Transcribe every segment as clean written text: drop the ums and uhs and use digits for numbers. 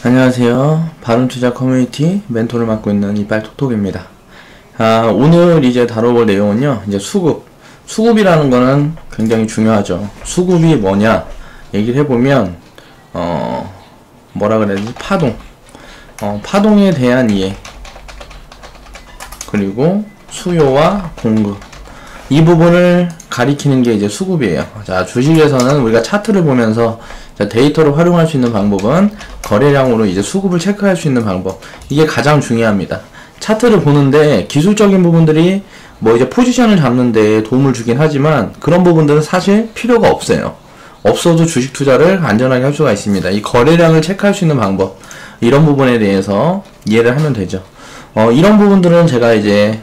안녕하세요. 바른투자 커뮤니티 멘토를 맡고 있는 이빨톡톡입니다. 오늘 이제 다뤄볼 내용은요, 이제 수급이라는 거는 굉장히 중요하죠. 수급이 뭐냐 얘기를 해보면 뭐라 그래야 되지? 파동에 대한 이해, 그리고 수요와 공급, 이 부분을 가리키는 게 이제 수급이에요. 자, 주식에서는 우리가 차트를 보면서 데이터를 활용할 수 있는 방법은 거래량으로 이제 수급을 체크할 수 있는 방법, 이게 가장 중요합니다. 차트를 보는데 기술적인 부분들이 뭐 이제 포지션을 잡는데 도움을 주긴 하지만 그런 부분들은 사실 필요가 없어요. 없어도 주식 투자를 안전하게 할 수가 있습니다. 이 거래량을 체크할 수 있는 방법, 이런 부분에 대해서 이해를 하면 되죠. 이런 부분들은 제가 이제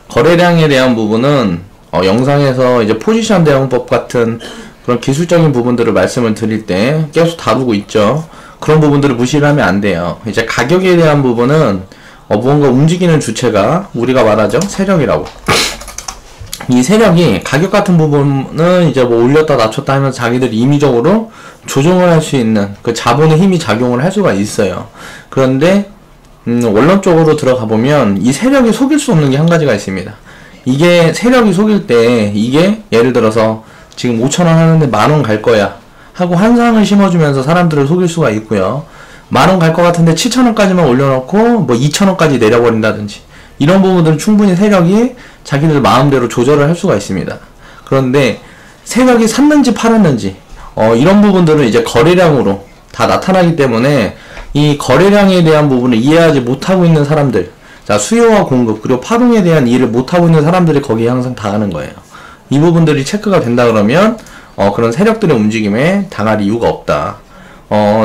거래량에 대한 부분은 영상에서 이제 포지션 대응법 같은 그런 기술적인 부분들을 말씀을 드릴 때 계속 다루고 있죠. 그런 부분들을 무시를 하면 안 돼요. 이제 가격에 대한 부분은 무언가 움직이는 주체가 우리가 말하죠, 세력이라고. 이 세력이 가격 같은 부분은 이제 뭐 올렸다 낮췄다 하면서 자기들이 임의적으로 조정을 할 수 있는 그 자본의 힘이 작용을 할 수가 있어요. 그런데 원론적으로 들어가 보면 이 세력이 속일 수 없는 게 한 가지가 있습니다. 이게 세력이 속일 때, 이게 예를 들어서 지금 5,000원 하는데 10,000원 갈 거야 하고 환상을 심어주면서 사람들을 속일 수가 있고요. 10,000원 갈 것 같은데 7,000원까지만 올려놓고 뭐 2,000원까지 내려버린다든지, 이런 부분들은 충분히 세력이 자기들 마음대로 조절을 할 수가 있습니다. 그런데 세력이 샀는지 팔았는지 이런 부분들은 이제 거래량으로 다 나타나기 때문에 이 거래량에 대한 부분을 이해하지 못하고 있는 사람들, 자, 수요와 공급 그리고 파동에 대한 이해를 못하고 있는 사람들이 거기에 항상 당하는 거예요. 이 부분들이 체크가 된다 그러면 그런 세력들의 움직임에 당할 이유가 없다.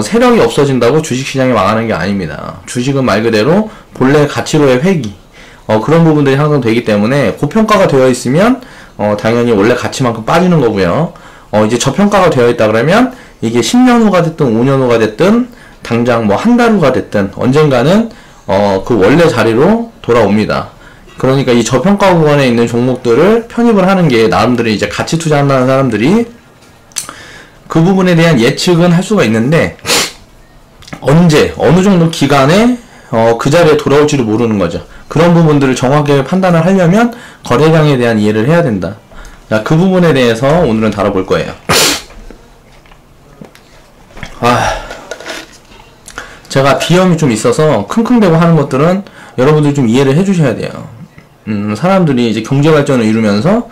세력이 없어진다고 주식시장이 망하는 게 아닙니다. 주식은 말 그대로 본래 가치로의 회귀, 그런 부분들이 항상 되기 때문에 고평가가 되어 있으면 당연히 원래 가치만큼 빠지는 거고요. 이제 저평가가 되어 있다 그러면 이게 10년 후가 됐든 5년 후가 됐든 당장 뭐 한 달 후가 됐든 언젠가는 그 원래 자리로 돌아옵니다. 그러니까 이 저평가 구간에 있는 종목들을 편입을 하는 게 나름대로 이제 가치 투자한다는 사람들이 그 부분에 대한 예측은 할 수가 있는데 언제 어느 정도 기간에 그 자리에 돌아올지를 모르는 거죠. 그런 부분들을 정확하게 판단을 하려면 거래량에 대한 이해를 해야 된다. 자, 그 부분에 대해서 오늘은 다뤄볼 거예요. 제가 비염이 좀 있어서 킁킁대고 하는 것들은 여러분들이 좀 이해를 해주셔야 돼요. 사람들이 이제 경제발전을 이루면서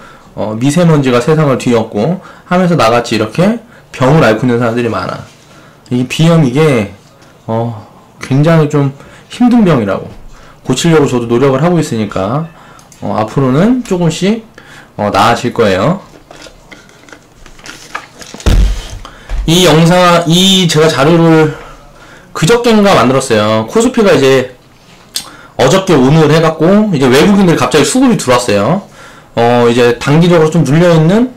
미세먼지가 세상을 뒤엎고 하면서 나같이 이렇게 병을 앓고 있는 사람들이 많아. 이 비염, 이게 굉장히 좀 힘든 병이라고. 고치려고 저도 노력을 하고 있으니까 앞으로는 조금씩 나아질 거예요. 이 영상, 제가 자료를 그저께인가 만들었어요. 코스피가 이제 어저께 오늘 해갖고 이제 외국인들이 갑자기 수급이 들어왔어요. 이제 단기적으로 좀 눌려있는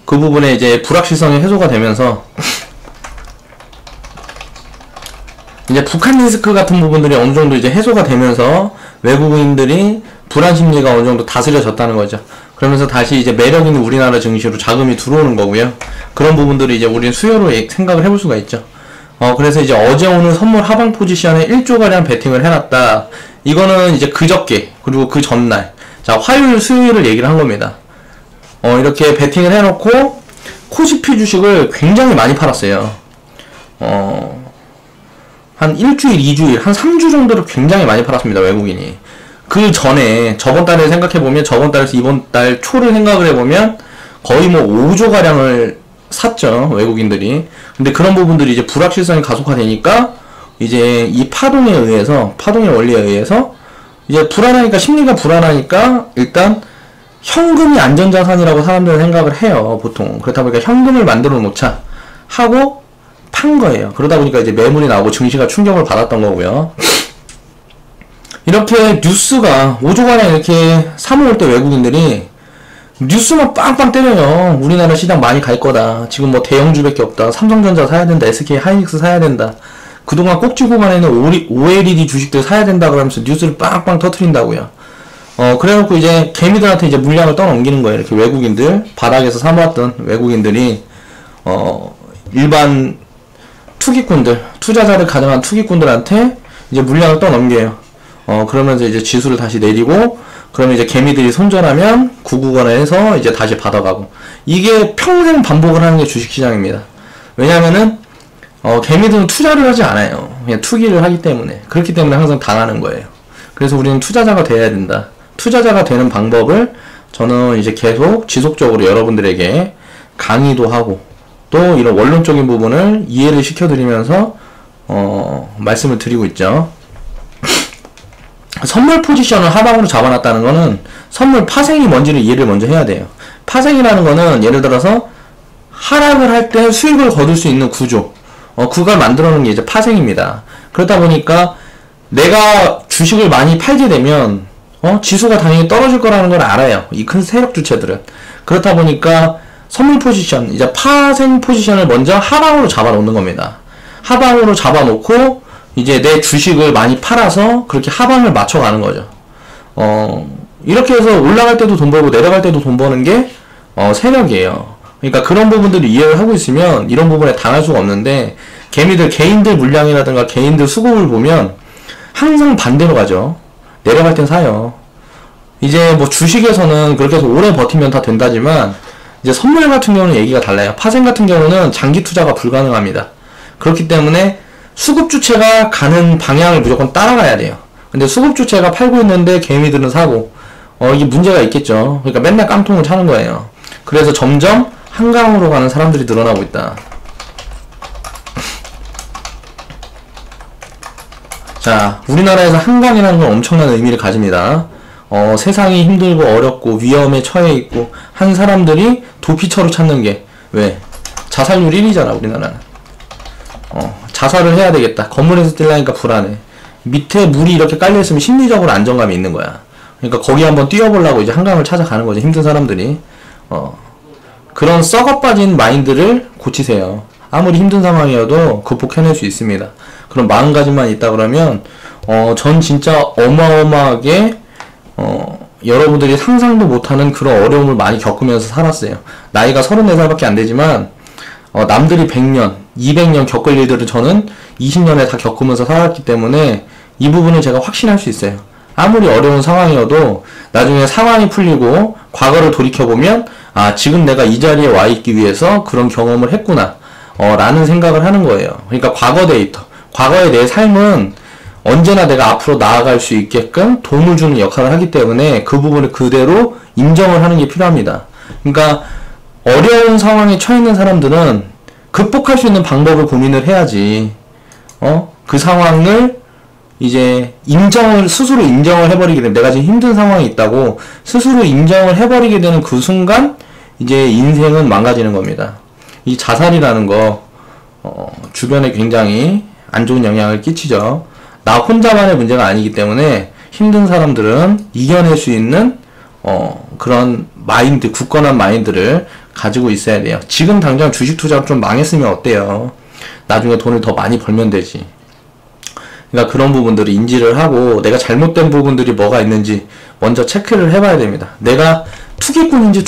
그 부분에 이제 불확실성이 해소가 되면서 이제 북한 리스크 같은 부분들이 어느 정도 이제 해소가 되면서 외국인들이 불안 심리가 어느 정도 다스려졌다는 거죠. 그러면서 다시 이제 매력 있는 우리나라 증시로 자금이 들어오는 거고요. 그런 부분들을 이제 우리는 수요로 생각을 해볼 수가 있죠. 그래서 이제 어제 오늘 선물 하방 포지션에 1조가량 베팅을 해놨다. 이거는 이제 그저께, 그리고 그 전날. 자, 화요일, 수요일을 얘기를 한 겁니다. 이렇게 베팅을 해놓고, 코스피 주식을 굉장히 많이 팔았어요. 한 일주일, 2주일, 한 3주 정도를 굉장히 많이 팔았습니다, 외국인이. 그 전에, 저번 달에 생각해보면, 저번 달에서 이번 달 초를 생각을 해보면, 거의 뭐 5조가량을 샀죠, 외국인들이. 근데 그런 부분들이 이제 불확실성이 가속화되니까 이제 이 파동의 원리에 의해서 이제 불안하니까, 심리가 불안하니까 일단 현금이 안전자산이라고 사람들은 생각을 해요, 보통. 그렇다 보니까 현금을 만들어 놓자 하고 판 거예요. 그러다 보니까 이제 매물이 나오고 증시가 충격을 받았던 거고요. 이렇게 뉴스가 5조가량 이렇게 사모을 때 외국인들이 뉴스만 빵빵 때려요. 우리나라 시장 많이 갈 거다. 지금 뭐 대형주밖에 없다. 삼성전자 사야 된다. SK 하이닉스 사야 된다. 그동안 꼭지 구간에 있는 OLED 주식들 사야 된다 그러면서 뉴스를 빵빵 터트린다고요. 그래놓고 이제 개미들한테 이제 물량을 떠넘기는 거예요. 이렇게 외국인들, 바닥에서 사모았던 외국인들이 일반 투기꾼들, 투자자를 가정한 투기꾼들한테 이제 물량을 떠넘겨요. 그러면서 이제 지수를 다시 내리고, 그러면 이제 개미들이 손절하면 구구건에서 이제 다시 받아가고. 이게 평생 반복을 하는 게 주식시장입니다. 왜냐면은 개미들은 투자를 하지 않아요. 그냥 투기를 하기 때문에. 그렇기 때문에 항상 당하는 거예요. 그래서 우리는 투자자가 돼야 된다. 투자자가 되는 방법을 저는 이제 계속 지속적으로 여러분들에게 강의도 하고, 또 이런 원론적인 부분을 이해를 시켜드리면서 말씀을 드리고 있죠. 선물 포지션을 하방으로 잡아놨다는 거는 선물 파생이 뭔지를 이해를 먼저 해야 돼요. 파생이라는 거는 예를 들어서 하락을 할 때 수익을 거둘 수 있는 구조, 그걸 만들어 놓은 게 이제 파생입니다. 그렇다 보니까 내가 주식을 많이 팔게 되면 지수가 당연히 떨어질 거라는 걸 알아요. 이 큰 세력 주체들은. 그렇다 보니까 선물 포지션, 이제 파생 포지션을 먼저 하방으로 잡아 놓는 겁니다. 하방으로 잡아 놓고 이제 내 주식을 많이 팔아서 그렇게 하방을 맞춰가는 거죠. 이렇게 해서 올라갈 때도 돈 벌고 내려갈 때도 돈 버는 게 세력이에요. 그러니까 그런 부분들을 이해를 하고 있으면 이런 부분에 당할 수가 없는데, 개인들 물량이라든가 개인들 수급을 보면 항상 반대로 가죠. 내려갈 땐 사요. 이제 뭐 주식에서는 그렇게 해서 오래 버티면 다 된다지만, 이제 선물 같은 경우는 얘기가 달라요. 파생 같은 경우는 장기 투자가 불가능합니다. 그렇기 때문에 수급 주체가 가는 방향을 무조건 따라가야 돼요. 근데 수급 주체가 팔고 있는데 개미들은 사고, 이게 문제가 있겠죠. 그러니까 맨날 깡통을 차는 거예요. 그래서 점점 한강으로 가는 사람들이 늘어나고 있다. 자, 우리나라에서 한강이라는 건 엄청난 의미를 가집니다. 세상이 힘들고 어렵고 위험에 처해 있고 한 사람들이 도피처로 찾는 게, 왜? 자살률 1위잖아, 우리나라는. 자살을 해야 되겠다. 건물에서 뛰려니까 불안해. 밑에 물이 이렇게 깔려있으면 심리적으로 안정감이 있는 거야. 그러니까 거기 한번 뛰어보려고 이제 한강을 찾아가는 거지, 힘든 사람들이. 그런 썩어 빠진 마인드를 고치세요. 아무리 힘든 상황이어도 극복해낼 수 있습니다. 그런 마음가짐만 있다 그러면, 전 진짜 어마어마하게, 여러분들이 상상도 못하는 그런 어려움을 많이 겪으면서 살았어요. 나이가 34살밖에 안 되지만, 남들이 100년, 200년 겪을 일들을 저는 20년에 다 겪으면서 살았기 때문에 이 부분을 제가 확신할 수 있어요. 아무리 어려운 상황이어도 나중에 상황이 풀리고 과거를 돌이켜보면, 아, 지금 내가 이 자리에 와 있기 위해서 그런 경험을 했구나, 라는 생각을 하는 거예요. 그러니까 과거 데이터, 과거의 내 삶은 언제나 내가 앞으로 나아갈 수 있게끔 도움을 주는 역할을 하기 때문에 그 부분을 그대로 인정을 하는 게 필요합니다. 그러니까 어려운 상황에 처해 있는 사람들은 극복할 수 있는 방법을 고민을 해야지, 그 상황을 이제 스스로 인정을 해버리게 되면, 내가 지금 힘든 상황이 있다고 스스로 인정을 해버리게 되는 그 순간, 이제 인생은 망가지는 겁니다. 이 자살이라는 거, 주변에 굉장히 안 좋은 영향을 끼치죠. 나 혼자만의 문제가 아니기 때문에 힘든 사람들은 이겨낼 수 있는, 그런 마인드, 굳건한 마인드를 가지고 있어야 돼요. 지금 당장 주식 투자로 좀 망했으면 어때요? 나중에 돈을 더 많이 벌면 되지. 그러니까 그런 부분들을 인지를 하고, 내가 잘못된 부분들이 뭐가 있는지 먼저 체크를 해봐야 됩니다. 내가 투기꾼인지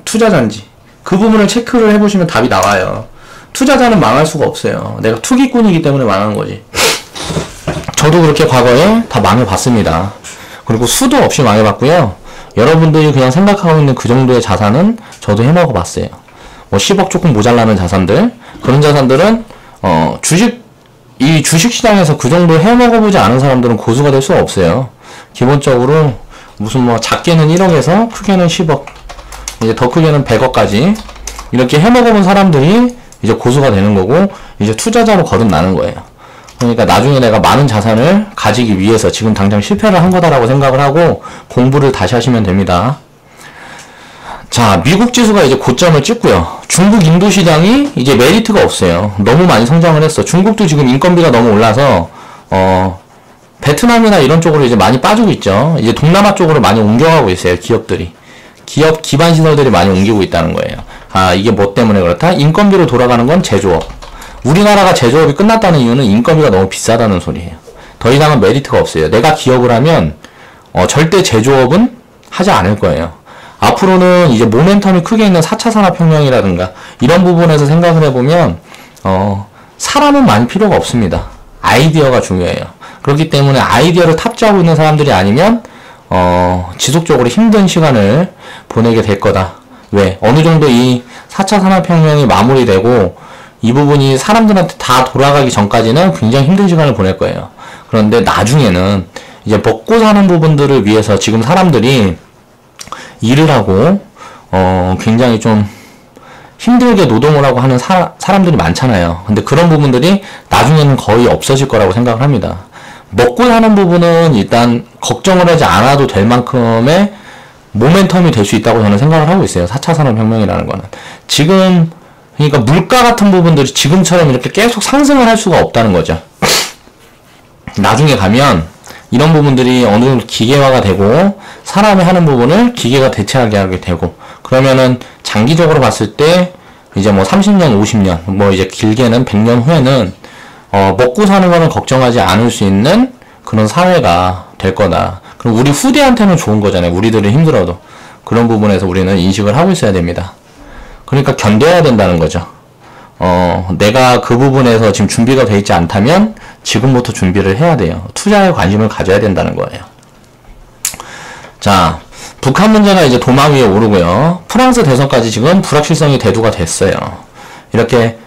투자자인지 그 부분을 체크를 해보시면 답이 나와요. 투자자는 망할 수가 없어요. 내가 투기꾼이기 때문에 망한 거지. 저도 그렇게 과거에 다 망해봤습니다. 그리고 수도 없이 망해봤고요. 여러분들이 그냥 생각하고 있는 그 정도의 자산은 저도 해먹어봤어요. 뭐 10억 조금 모자라는 자산들, 그런 자산들은 이 주식시장에서 그 정도 해먹어보지 않은 사람들은 고수가 될 수가 없어요. 기본적으로 무슨 뭐 작게는 1억에서 크게는 10억, 이제 더 크게는 100억까지 이렇게 해먹어본 사람들이 이제 고수가 되는 거고, 이제 투자자로 거듭나는 거예요. 그러니까 나중에 내가 많은 자산을 가지기 위해서 지금 당장 실패를 한 거다라고 생각을 하고 공부를 다시 하시면 됩니다. 자, 미국 지수가 이제 고점을 찍고요. 중국 인도 시장이 이제 메리트가 없어요. 너무 많이 성장을 했어. 중국도 지금 인건비가 너무 올라서 베트남이나 이런 쪽으로 이제 많이 빠지고 있죠. 이제 동남아 쪽으로 많이 옮겨가고 있어요. 기업 기반 시설들이 많이 옮기고 있다는 거예요. 아, 이게 뭐 때문에 그렇다? 인건비로 돌아가는 건 제조업. 우리나라가 제조업이 끝났다는 이유는 인건비가 너무 비싸다는 소리예요. 더 이상은 메리트가 없어요. 내가 기업을 하면 절대 제조업은 하지 않을 거예요. 앞으로는 이제 모멘텀이 크게 있는 4차 산업혁명이라든가 이런 부분에서 생각을 해보면 사람은 많이 필요가 없습니다. 아이디어가 중요해요. 그렇기 때문에 아이디어를 탑재하고 있는 사람들이 아니면 지속적으로 힘든 시간을 보내게 될 거다. 왜? 어느 정도 이 4차 산업혁명이 마무리되고 이 부분이 사람들한테 다 돌아가기 전까지는 굉장히 힘든 시간을 보낼 거예요. 그런데 나중에는 이제 먹고 사는 부분들을 위해서 지금 사람들이 일을 하고 굉장히 좀 힘들게 노동을 하고 하는 사람들이 많잖아요. 근데 그런 부분들이 나중에는 거의 없어질 거라고 생각을 합니다. 먹고 사는 부분은 일단 걱정을 하지 않아도 될 만큼의 모멘텀이 될 수 있다고 저는 생각을 하고 있어요. 4차 산업혁명이라는 거는. 지금 그러니까 물가 같은 부분들이 지금처럼 이렇게 계속 상승을 할 수가 없다는 거죠. 나중에 가면 이런 부분들이 어느 정도 기계화가 되고 사람이 하는 부분을 기계가 대체하게 하게 되고 그러면은 장기적으로 봤을 때 이제 뭐 30년, 50년, 뭐 이제 길게는 100년 후에는 먹고 사는 거는 걱정하지 않을 수 있는 그런 사회가 될 거다. 그럼 우리 후대한테는 좋은 거잖아요. 우리들이 힘들어도. 그런 부분에서 우리는 인식을 하고 있어야 됩니다. 그러니까 견뎌야 된다는 거죠. 내가 그 부분에서 지금 준비가 되어 있지 않다면 지금부터 준비를 해야 돼요. 투자에 관심을 가져야 된다는 거예요. 자, 북한 문제가 이제 도마 위에 오르고요. 프랑스 대선까지 지금 불확실성이 대두가 됐어요. 이렇게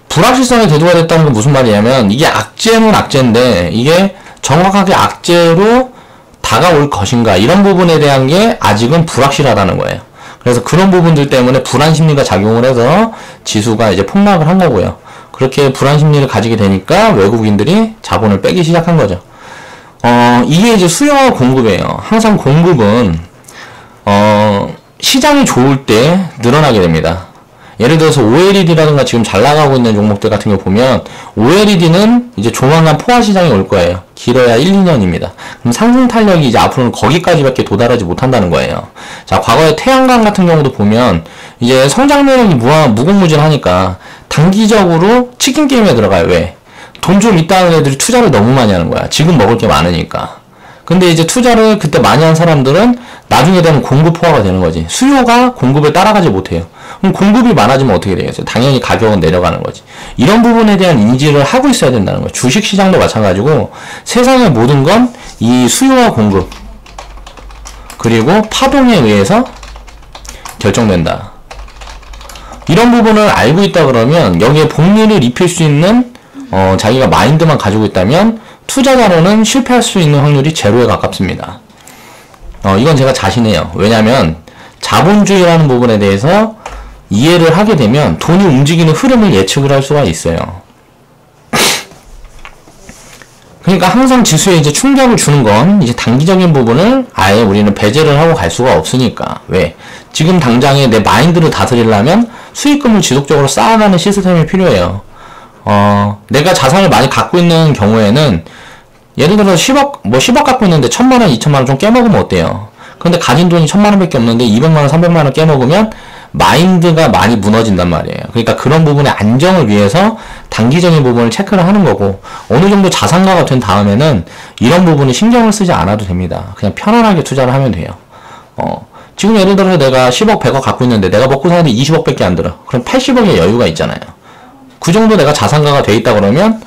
불확실성이 대두가 됐다는 건 무슨 말이냐면 이게 악재는 악재인데 이게 정확하게 악재로 다가올 것인가 이런 부분에 대한 게 아직은 불확실하다는 거예요. 그래서 그런 부분들 때문에 불안 심리가 작용을 해서 지수가 이제 폭락을 한 거고요. 그렇게 불안 심리를 가지게 되니까 외국인들이 자본을 빼기 시작한 거죠. 이게 이제 수요와 공급이에요. 항상 공급은 시장이 좋을 때 늘어나게 됩니다. 예를 들어서 OLED라든가 지금 잘 나가고 있는 종목들 같은 거 보면 OLED는 이제 조만간 포화 시장이 올 거예요. 길어야 1, 2년입니다. 그럼 상승 탄력이 이제 앞으로는 거기까지밖에 도달하지 못한다는 거예요. 자, 과거에 태양광 같은 경우도 보면 이제 성장 능력이 무궁무진하니까 단기적으로 치킨 게임에 들어가요. 왜? 돈 좀 있다는 애들이 투자를 너무 많이 하는 거야. 지금 먹을 게 많으니까. 근데 이제 투자를 그때 많이 한 사람들은 나중에 되면 공급 포화가 되는 거지. 수요가 공급을 따라가지 못해요. 그럼 공급이 많아지면 어떻게 되겠어요? 당연히 가격은 내려가는 거지. 이런 부분에 대한 인지를 하고 있어야 된다는 거예요. 주식시장도 마찬가지고 세상의 모든 건 이 수요와 공급 그리고 파동에 의해서 결정된다. 이런 부분을 알고 있다 그러면 여기에 복리를 입힐 수 있는 자기가 마인드만 가지고 있다면 투자자로는 실패할 수 있는 확률이 제로에 가깝습니다. 이건 제가 자신해요. 왜냐하면 자본주의라는 부분에 대해서 이해를 하게 되면 돈이 움직이는 흐름을 예측을 할 수가 있어요. 그러니까 항상 지수에 이제 충격을 주는 건 이제 단기적인 부분을 아예 우리는 배제를 하고 갈 수가 없으니까. 왜? 지금 당장에 내 마인드를 다스리려면 수익금을 지속적으로 쌓아가는 시스템이 필요해요. 내가 자산을 많이 갖고 있는 경우에는 예를 들어서 10억 갖고 있는데 1000만원, 2000만원 좀 깨먹으면 어때요? 근데 가진 돈이 1000만원 밖에 없는데 200만원, 300만원 깨먹으면 마인드가 많이 무너진단 말이에요. 그러니까 그런 부분의 안정을 위해서 단기적인 부분을 체크를 하는 거고 어느 정도 자산가가 된 다음에는 이런 부분에 신경을 쓰지 않아도 됩니다. 그냥 편안하게 투자를 하면 돼요. 지금 예를 들어서 내가 10억, 100억 갖고 있는데 내가 먹고 사는데 20억 밖에 안 들어. 그럼 80억의 여유가 있잖아요. 그 정도 내가 자산가가 돼 있다 그러면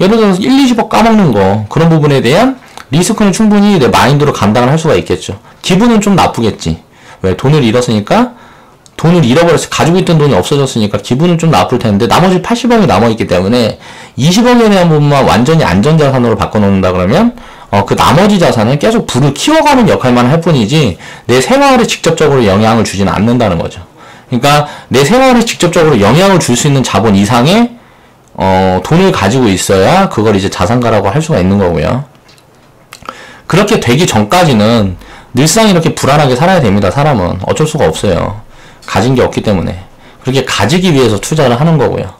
예를 들어서 1, 20억 까먹는 거 그런 부분에 대한 리스크는 충분히 내 마인드로 감당을 할 수가 있겠죠. 기분은 좀 나쁘겠지. 왜? 돈을 잃었으니까 돈을 잃어버렸어. 가지고 있던 돈이 없어졌으니까 기분은 좀 나쁠 텐데 나머지 80억이 남아있기 때문에 20억에 대한 부분만 완전히 안전자산으로 바꿔놓는다 그러면 그 나머지 자산은 계속 불을 키워가는 역할만 할 뿐이지 내 생활에 직접적으로 영향을 주지는 않는다는 거죠. 그러니까 내 생활에 직접적으로 영향을 줄 수 있는 자본 이상의 돈을 가지고 있어야 그걸 이제 자산가라고 할 수가 있는 거고요. 그렇게 되기 전까지는 늘상 이렇게 불안하게 살아야 됩니다. 사람은 어쩔 수가 없어요. 가진 게 없기 때문에. 그렇게 가지기 위해서 투자를 하는 거고요.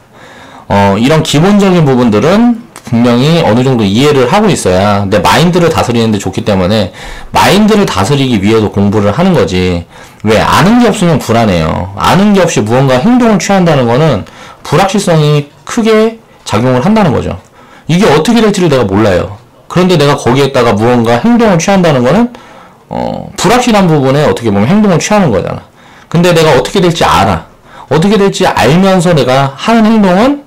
이런 기본적인 부분들은 분명히 어느 정도 이해를 하고 있어야 내 마인드를 다스리는데 좋기 때문에 마인드를 다스리기 위해서 공부를 하는 거지. 왜? 아는 게 없으면 불안해요. 아는 게 없이 무언가 행동을 취한다는 거는 불확실성이 크게 작용을 한다는 거죠. 이게 어떻게 될지를 내가 몰라요. 그런데 내가 거기에다가 무언가 행동을 취한다는 거는 불확실한 부분에 어떻게 보면 행동을 취하는 거잖아. 근데 내가 어떻게 될지 알아. 어떻게 될지 알면서 내가 하는 행동은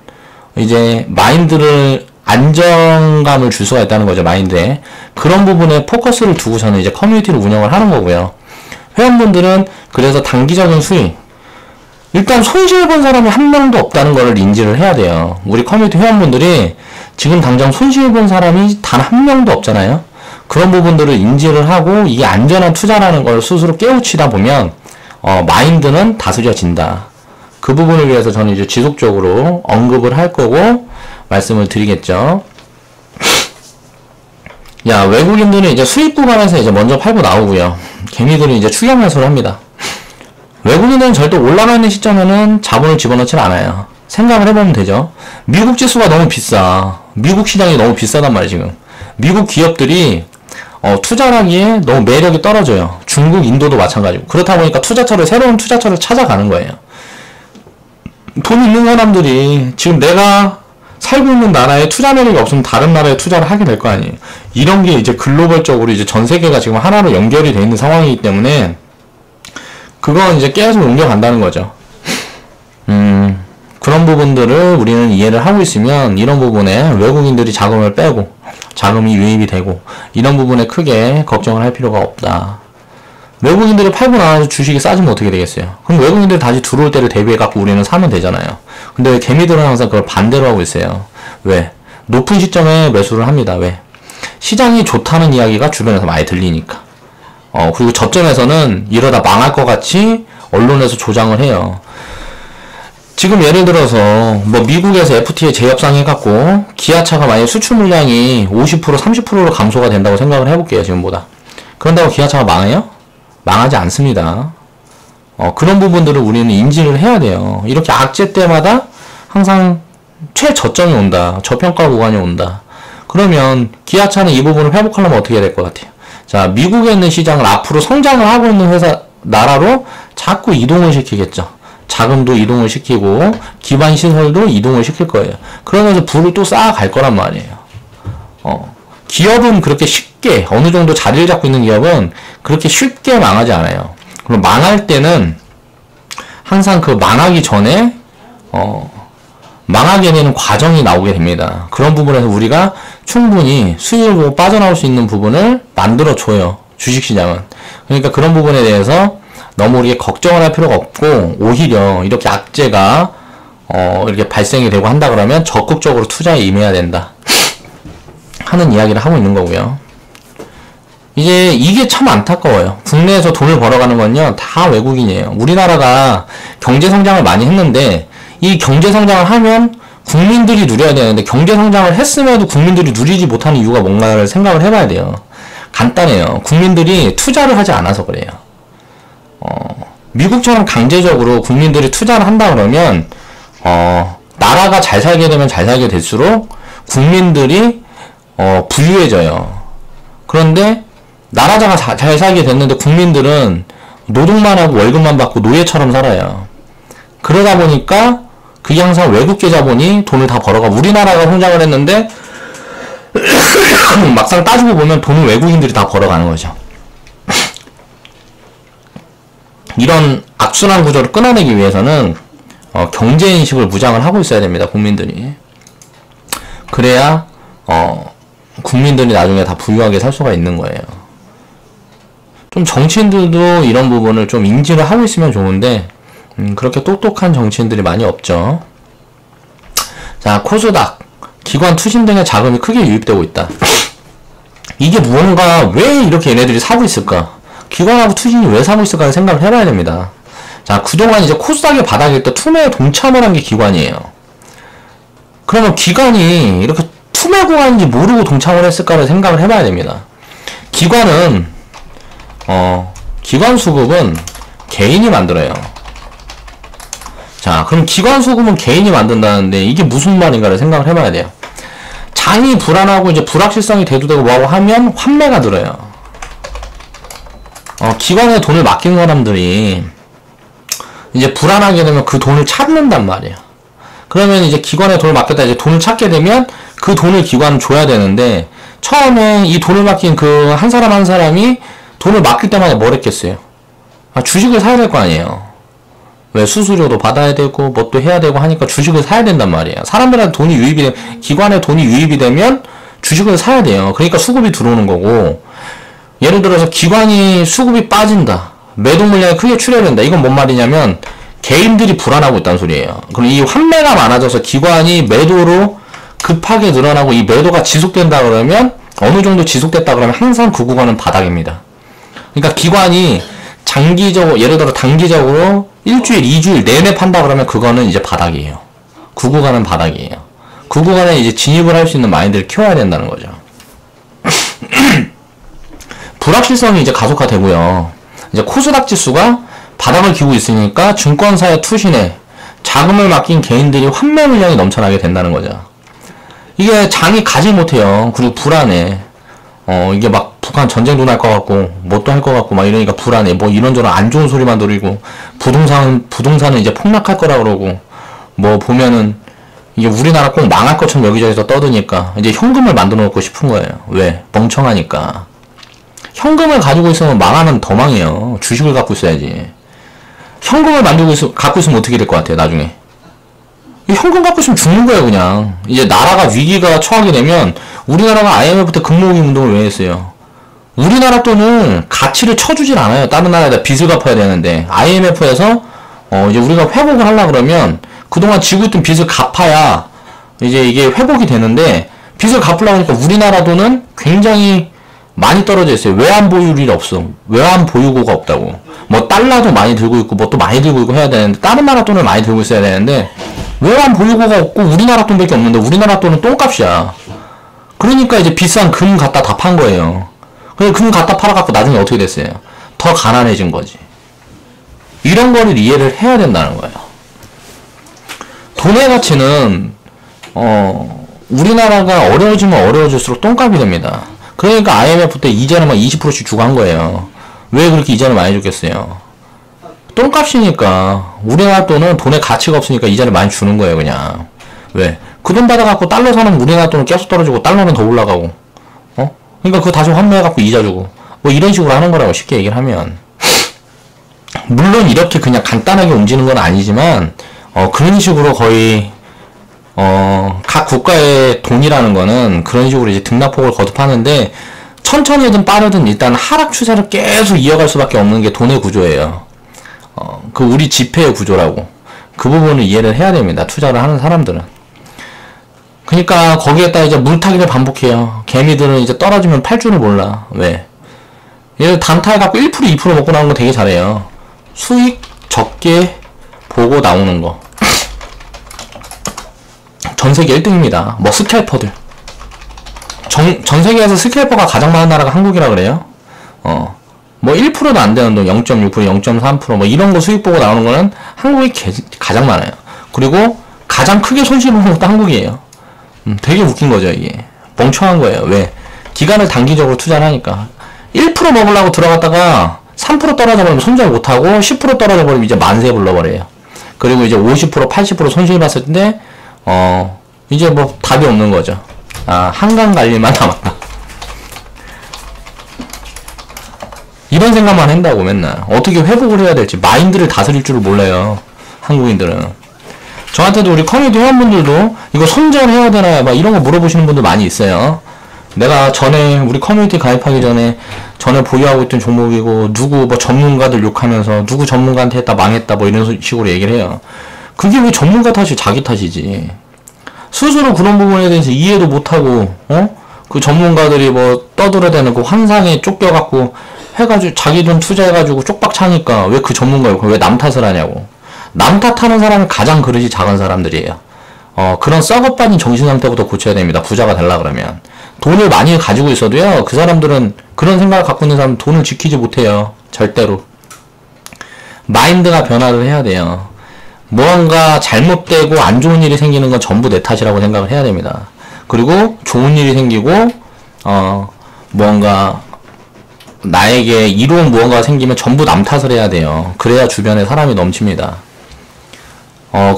이제 마인드를 안정감을 줄 수가 있다는 거죠. 마인드에. 그런 부분에 포커스를 두고서는 이제 커뮤니티를 운영을 하는 거고요. 회원분들은 그래서 단기적인 수익, 일단 손실본 사람이 한 명도 없다는 걸 인지를 해야 돼요. 우리 커뮤니티 회원분들이 지금 당장 손실본 사람이 단 한 명도 없잖아요. 그런 부분들을 인지를 하고 이게 안전한 투자라는 걸 스스로 깨우치다 보면 마인드는 다스려진다. 그 부분을 위해서 저는 이제 지속적으로 언급을 할 거고 말씀을 드리겠죠. 야, 외국인들은 이제 수익 구간에서 이제 먼저 팔고 나오고요. 개미들은 이제 추격 매수를 합니다. 외국인들은 절대 올라가는 시점에는 자본을 집어넣지 않아요. 생각을 해보면 되죠. 미국 지수가 너무 비싸. 미국 시장이 너무 비싸단 말이에요, 지금. 미국 기업들이 투자를 하기에 너무 매력이 떨어져요. 중국, 인도도 마찬가지고. 그렇다 보니까 새로운 투자처를 찾아가는 거예요. 돈 있는 사람들이 지금 내가 살고 있는 나라에 투자 매력이 없으면 다른 나라에 투자를 하게 될 거 아니에요. 이런 게 이제 글로벌적으로 이제 전 세계가 지금 하나로 연결이 돼 있는 상황이기 때문에 그건 이제 계속 옮겨간다는 거죠. 그런 부분들을 우리는 이해를 하고 있으면 이런 부분에 외국인들이 자금을 빼고 자금이 유입이 되고 이런 부분에 크게 걱정을 할 필요가 없다. 외국인들이 팔고 나와서 주식이 싸지면 어떻게 되겠어요? 그럼 외국인들이 다시 들어올 때를 대비해 갖고 우리는 사면 되잖아요. 근데 왜 개미들은 항상 그걸 반대로 하고 있어요. 왜? 높은 시점에 매수를 합니다. 왜? 시장이 좋다는 이야기가 주변에서 많이 들리니까. 그리고 저점에서는 이러다 망할 것 같이 언론에서 조장을 해요. 지금 예를 들어서 뭐 미국에서 FTA 재협상 해갖고 기아차가 만약 수출 물량이 50% 30%로 감소가 된다고 생각을 해볼게요. 지금보다. 그런다고 기아차가 망해요? 망하지 않습니다. 그런 부분들을 우리는 인지를 해야 돼요. 이렇게 악재 때마다 항상 최저점이 온다. 저평가 구간이 온다. 그러면 기아차는 이 부분을 회복하려면 어떻게 해야 될 것 같아요? 자, 미국에 있는 시장을 앞으로 성장을 하고 있는 나라로 자꾸 이동을 시키겠죠. 자금도 이동을 시키고 기반 시설도 이동을 시킬 거예요. 그러면서 부를 또 쌓아갈 거란 말이에요. 기업은 그렇게 쉽게 어느 정도 자리를 잡고 있는 기업은 그렇게 쉽게 망하지 않아요. 그럼 망할 때는 항상 그 망하기 전에 망하게 되는 과정이 나오게 됩니다. 그런 부분에서 우리가 충분히 수익을 보고 빠져나올 수 있는 부분을 만들어줘요. 주식시장은. 그러니까 그런 부분에 대해서 너무 우리가 걱정을 할 필요가 없고 오히려 이렇게 악재가 이렇게 발생이 되고 한다 그러면 적극적으로 투자에 임해야 된다 하는 이야기를 하고 있는 거고요. 이제 이게 참 안타까워요. 국내에서 돈을 벌어가는 건요 다 외국인이에요. 우리나라가 경제성장을 많이 했는데 이 경제성장을 하면 국민들이 누려야 되는데 경제성장을 했음에도 국민들이 누리지 못하는 이유가 뭔가를 생각을 해봐야 돼요. 간단해요. 국민들이 투자를 하지 않아서 그래요. 미국처럼 강제적으로 국민들이 투자를 한다 그러면 나라가 잘 살게 되면 잘 살게 될수록 국민들이 부유해져요. 그런데 나라가 잘 살게 됐는데 국민들은 노동만 하고 월급만 받고 노예처럼 살아요. 그러다 보니까 그게 항상 외국계 자본이 돈을 다 벌어가 우리나라가 성장을 했는데 막상 따지고 보면 돈은 외국인들이 다 벌어가는 거죠. 이런 악순환 구조를 끊어내기 위해서는 경제인식을 무장을 하고 있어야 됩니다. 국민들이. 그래야 국민들이 나중에 다 부유하게 살 수가 있는 거예요. 좀 정치인들도 이런 부분을 좀 인지를 하고 있으면 좋은데 그렇게 똑똑한 정치인들이 많이 없죠. 자, 코스닥, 기관 투신 등의 자금이 크게 유입되고 있다. 이게 무언가 왜 이렇게 얘네들이 사고 있을까? 기관하고 투신이 왜 사고 있을까 생각을 해봐야 됩니다. 자, 그동안 이제 코스닥의 바닥일 때 투매에 동참을 한 게 기관이에요. 그러면 기관이 이렇게 투매 구간인지 모르고 동참을 했을까를 생각을 해봐야 됩니다. 기관은 기관 수급은 개인이 만들어요. 자, 그럼 기관 수급은 개인이 만든다는데 이게 무슨 말인가를 생각을 해봐야 돼요. 장이 불안하고 이제 불확실성이 대두되고 뭐하고 하면 환매가 들어요. 기관에 돈을 맡긴 사람들이 이제 불안하게 되면 그 돈을 찾는단 말이에요. 그러면 이제 기관에 돈을 맡겼다 이제 돈을 찾게 되면 그 돈을 기관은 줘야 되는데 처음에 이 돈을 맡긴 그 한 사람 한 사람이 돈을 맡길 때마다 뭘 했겠어요? 주식을 사야 될 거 아니에요. 왜 수수료도 받아야 되고 뭐 또 해야 되고 하니까 주식을 사야 된단 말이에요. 사람들한테 돈이 유입이 되면, 기관에 돈이 유입이 되면 주식을 사야 돼요. 그러니까 수급이 들어오는 거고, 예를 들어서 기관이 수급이 빠진다, 매도 물량이 크게 출혈된다. 이건 뭔 말이냐면 개인들이 불안하고 있다는 소리예요. 그럼 이 환매가 많아져서 기관이 매도로 급하게 늘어나고 이 매도가 지속된다 그러면, 어느 정도 지속됐다 그러면 항상 그 구간은 바닥입니다. 그러니까 기관이 장기적으로, 예를 들어 단기적으로 일주일, 2주일 내내 판다 그러면 그거는 이제 바닥이에요. 그 구간은 바닥이에요. 그 구간에 이제 진입을 할 수 있는 마인드를 키워야 된다는 거죠. 불확실성이 이제 가속화되고요. 이제 코스닥 지수가 바닥을 기고 있으니까 증권사의 투신에 자금을 맡긴 개인들이 환매 물량이 넘쳐나게 된다는 거죠. 이게 장이 가지 못해요. 그리고 불안해. 이게 막 북한 전쟁도 날 것 같고, 뭐 또 할 것 같고, 막 이러니까 불안해. 뭐 이런저런 안 좋은 소리만 들리고, 부동산은 이제 폭락할 거라 그러고, 뭐 보면은, 이게 우리나라 꼭 망할 것처럼 여기저기서 떠드니까, 이제 현금을 만들어 놓고 싶은 거예요. 왜? 멍청하니까. 현금을 가지고 있으면 망하면 더 망해요. 주식을 갖고 있어야지. 현금을 갖고 있으면 어떻게 될 것 같아요, 나중에? 현금 갖고 있으면 죽는 거예요, 그냥. 이제 나라가 위기가 처하게 되면, 우리나라가 IMF 때 금모으기 운동을 왜 했어요? 우리나라 돈을 가치를 쳐주질 않아요. 다른 나라에다 빚을 갚아야 되는데, IMF에서, 이제 우리가 회복을 하려고 그러면, 그동안 지고 있던 빚을 갚아야, 이제 이게 회복이 되는데, 빚을 갚으려고 하니까 우리나라 돈은 굉장히 많이 떨어져 있어요. 외환 보유율이 없어. 외환 보유고가 없다고. 뭐 달러도 많이 들고 있고 뭐 또 많이 들고 있고 해야 되는데, 다른 나라 돈을 많이 들고 있어야 되는데 외환 보유고가 없고 우리나라 돈밖에 없는데, 우리나라 돈은 똥값이야. 그러니까 이제 비싼 금 갖다 다 판 거예요. 그래서 금 갖다 팔아갖고 나중에 어떻게 됐어요? 더 가난해진 거지. 이런 거를 이해를 해야 된다는 거예요. 돈의 가치는 우리나라가 어려워지면 어려워질수록 똥값이 됩니다. 그러니까 IMF 때 이자를 막 20%씩 주고 한 거예요. 왜 그렇게 이자를 많이 줬겠어요? 똥값이니까. 우리나라 돈은 돈의 가치가 없으니까 이자를 많이 주는 거예요, 그냥. 왜? 그 돈 받아갖고 달러 사면 우리나라 돈은 계속 떨어지고 달러는 더 올라가고. 그러니까 그거 다시 환매해갖고 이자 주고. 뭐 이런 식으로 하는 거라고, 쉽게 얘기를 하면. 물론 이렇게 그냥 간단하게 움직이는 건 아니지만, 그런 식으로 거의, 각 국가의 돈이라는 거는 그런 식으로 이제 등락폭을 거듭하는데, 천천히든 빠르든 일단 하락 추세를 계속 이어갈 수밖에 없는 게 돈의 구조예요. 그 우리 지폐의 구조라고. 그 부분을 이해를 해야 됩니다. 투자를 하는 사람들은. 그러니까 거기에다 이제 물타기를 반복해요. 개미들은 이제 떨어지면 팔 줄을 몰라. 왜? 얘를 단타해갖고 1% 2% 먹고 나오는 거 되게 잘해요. 수익 적게 보고 나오는 거. 전세계 1등입니다. 뭐 스캘퍼들. 전세계에서 스캘퍼가 가장 많은 나라가 한국이라 그래요. 뭐 1%도 안 되는 돈, 0.6%, 0.3% 뭐 이런 거 수익 보고 나오는 거는 한국이 가장 많아요. 그리고 가장 크게 손실 보는 것도 한국이에요. 되게 웃긴 거죠, 이게. 멍청한 거예요. 왜? 기간을 단기적으로 투자를 하니까. 1% 먹으려고 들어갔다가 3% 떨어져 버리면 손절 못하고, 10% 떨어져 버리면 이제 만세 불러버려요. 그리고 이제 50%, 80% 손실 봤을 때, 이제 뭐 답이 없는 거죠. 한강 갈 일만 남았다. 이런 생각만 한다고 맨날. 어떻게 회복을 해야 될지 마인드를 다스릴 줄을 몰라요, 한국인들은. 저한테도 우리 커뮤니티 회원분들도 이거 손절해야 되나 막 이런 거 물어보시는 분들 많이 있어요. 내가 전에 우리 커뮤니티 가입하기 전에 보유하고 있던 종목이고, 누구 뭐 전문가들 욕하면서 누구 전문가한테 했다 망했다 뭐 이런 식으로 얘기를 해요. 그게 왜 전문가 탓이 자기 탓이지. 스스로 그런 부분에 대해서 이해도 못하고, 그 전문가들이 뭐 떠들어대는 그 환상에 쫓겨갖고 해가지고 자기 돈 투자해가지고 쪽박 차니까 왜 그 전문가 욕하고 왜 남 탓을 하냐고. 남 탓하는 사람은 가장 그릇이 작은 사람들이에요. 그런 썩어빠진 정신 상태부터 고쳐야 됩니다. 부자가 되려 그러면. 돈을 많이 가지고 있어도요, 그 사람들은, 그런 생각을 갖고 있는 사람은 돈을 지키지 못해요. 절대로. 마인드가 변화를 해야 돼요. 무언가 잘못되고 안 좋은 일이 생기는 건 전부 내 탓이라고 생각을 해야 됩니다. 그리고 좋은 일이 생기고, 무언가, 나에게 이로운 무언가가 생기면 전부 남 탓을 해야 돼요. 그래야 주변에 사람이 넘칩니다.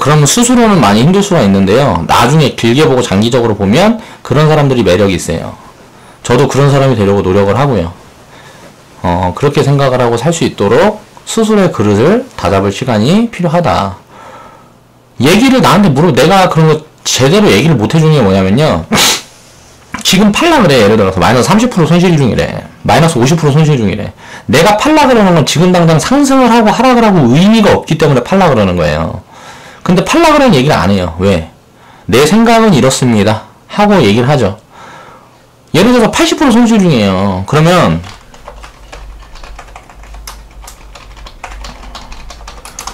그러면 스스로는 많이 힘들 수가 있는데요. 나중에 길게 보고 장기적으로 보면 그런 사람들이 매력이 있어요. 저도 그런 사람이 되려고 노력을 하고요. 그렇게 생각을 하고 살 수 있도록 수술의 그릇을 다잡을 시간이 필요하다. 얘기를 나한테 물어, 내가 그런 거 제대로 얘기를 못 해주는 게 뭐냐면요. 지금 팔라 그래. 예를 들어서 마이너스 30% 손실 중이래. 마이너스 50% 손실 중이래. 내가 팔라 그러는 건 지금 당장 상승을 하고 하락을 하고 의미가 없기 때문에 팔라 그러는 거예요. 근데 팔라 그러는 얘기를 안 해요. 왜? 내 생각은 이렇습니다 하고 얘기를 하죠. 예를 들어서 80% 손실 중이에요. 그러면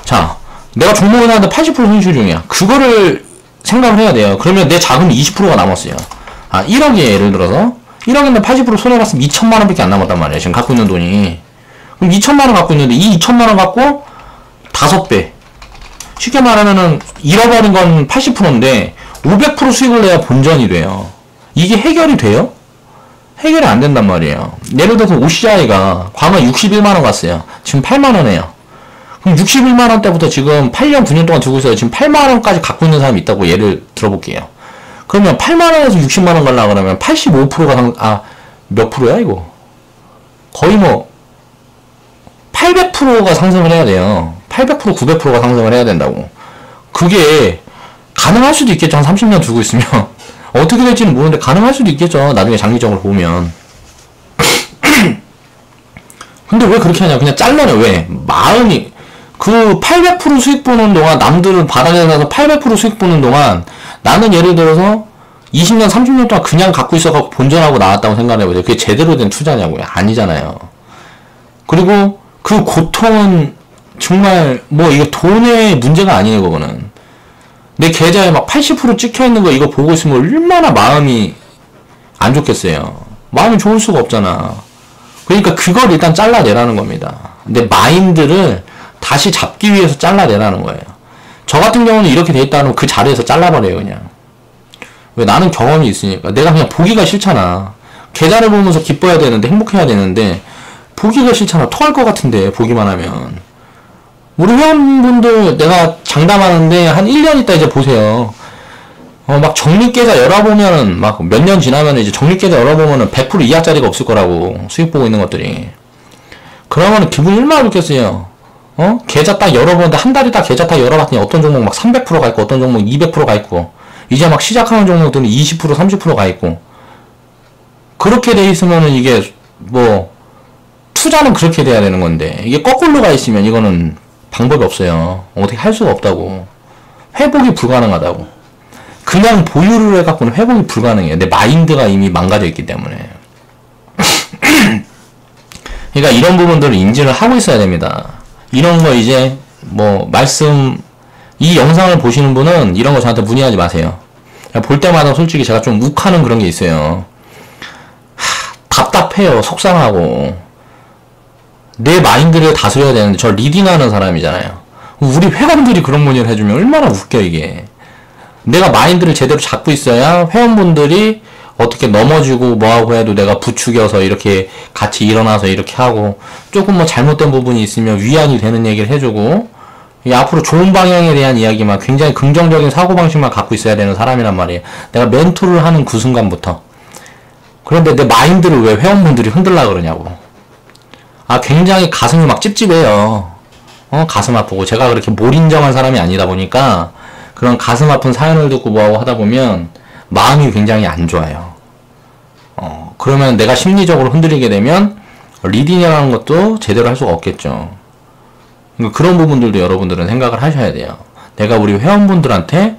자, 내가 종목을 하는데 80% 손실 중이야. 그거를 생각을 해야 돼요. 그러면 내 자금이 20%가 남았어요. 아, 1억이에요. 예를 들어서 1억인데 80% 손해봤으면 2천만 원밖에 안 남았단 말이에요. 지금 갖고 있는 돈이. 그럼 2천만 원 갖고 있는데 이 2천만 원 갖고 5배. 쉽게 말하면은 잃어버린 건 80%인데 500% 수익을 내야 본전이 돼요. 이게 해결이 돼요? 해결이 안 된단 말이에요. 예를 들어서 OCI가 과거 61만 원 갔어요. 지금 8만 원이에요. 그럼 61만 원 때부터 지금 8년, 9년 동안 들고 있어요. 지금 8만 원까지 갖고 있는 사람이 있다고 예를 들어볼게요. 그러면 8만 원에서 60만 원 가려고 그러면 85%가 몇 프로야 이거? 거의 뭐 800%가 상승을 해야 돼요. 800%, 900%가 상승을 해야 된다고. 그게 가능할 수도 있겠죠. 한 30년 두고 있으면. 어떻게 될지는 모르는데 가능할 수도 있겠죠. 나중에 장기적으로 보면. 근데 왜 그렇게 하냐. 그냥 잘라내. 왜? 마음이 그 800% 수익 보는 동안 남들은 바닥에 가서 800% 수익 보는 동안 나는 예를 들어서 20년, 30년 동안 그냥 갖고 있어갖고 본전하고 나왔다고 생각해보세요. 그게 제대로 된 투자냐고요? 아니잖아요. 그리고 그 고통은 정말 뭐 이거 돈의 문제가 아니에요. 그거는 내 계좌에 막 80% 찍혀있는 거 이거 보고 있으면 얼마나 마음이 안 좋겠어요. 마음이 좋을 수가 없잖아. 그러니까 그걸 일단 잘라내라는 겁니다. 내 마인드를 다시 잡기 위해서 잘라내라는 거예요. 저 같은 경우는 이렇게 돼 있다면 그 자리에서 잘라버려요. 그냥. 왜? 나는 경험이 있으니까. 내가 그냥 보기가 싫잖아. 계좌를 보면서 기뻐야 되는데 행복해야 되는데 보기가 싫잖아. 토할 것 같은데 보기만 하면. 우리 회원분들 내가 장담하는데 한 1년 있다 이제 보세요. 막 적립계좌 열어보면은 막 몇 년 지나면 이제 적립계좌 열어보면은 100% 이하짜리가 없을 거라고. 수익 보고 있는 것들이. 그러면은 기분이 얼마나 좋겠어요. 계좌 딱 열어보는데 한 달이 딱 계좌 딱 열어봤더니 어떤 종목 막 300%가 있고 어떤 종목 200%가 있고 이제 막 시작하는 종목들은 20% 30%가 있고 그렇게 돼 있으면은 이게 뭐 투자는 그렇게 돼야 되는 건데 이게 거꾸로 가 있으면 이거는 방법이 없어요. 어떻게 할 수가 없다고. 회복이 불가능하다고. 그냥 보유를 해갖고는 회복이 불가능해요. 내 마인드가 이미 망가져 있기 때문에. 그러니까 이런 부분들을 인지를 하고 있어야 됩니다. 이런 거 이제 뭐 이 영상을 보시는 분은 이런 거 저한테 문의하지 마세요. 볼 때마다 솔직히 제가 좀 욱하는 그런 게 있어요. 답답해요. 속상하고. 내 마인드를 다스려야 되는데 저 리딩하는 사람이잖아요. 우리 회원들이 그런 문의를 해주면 얼마나 웃겨 이게. 내가 마인드를 제대로 잡고 있어야 회원분들이 어떻게 넘어지고 뭐하고 해도 내가 부추겨서 이렇게 같이 일어나서 이렇게 하고 조금 뭐 잘못된 부분이 있으면 위안이 되는 얘기를 해주고 앞으로 좋은 방향에 대한 이야기만 굉장히 긍정적인 사고방식만 갖고 있어야 되는 사람이란 말이에요. 내가 멘토를 하는 그 순간부터. 그런데 내 마인드를 왜 회원분들이 흔들라 그러냐고. 굉장히 가슴이 막 찝찝해요. 가슴 아프고 제가 그렇게 몰인정한 사람이 아니다 보니까 그런 가슴 아픈 사연을 듣고 뭐하고 하다 보면 마음이 굉장히 안 좋아요. 그러면 내가 심리적으로 흔들리게 되면 리딩이라는 것도 제대로 할 수가 없겠죠. 그러니까 그런 부분들도 여러분들은 생각을 하셔야 돼요. 내가 우리 회원분들한테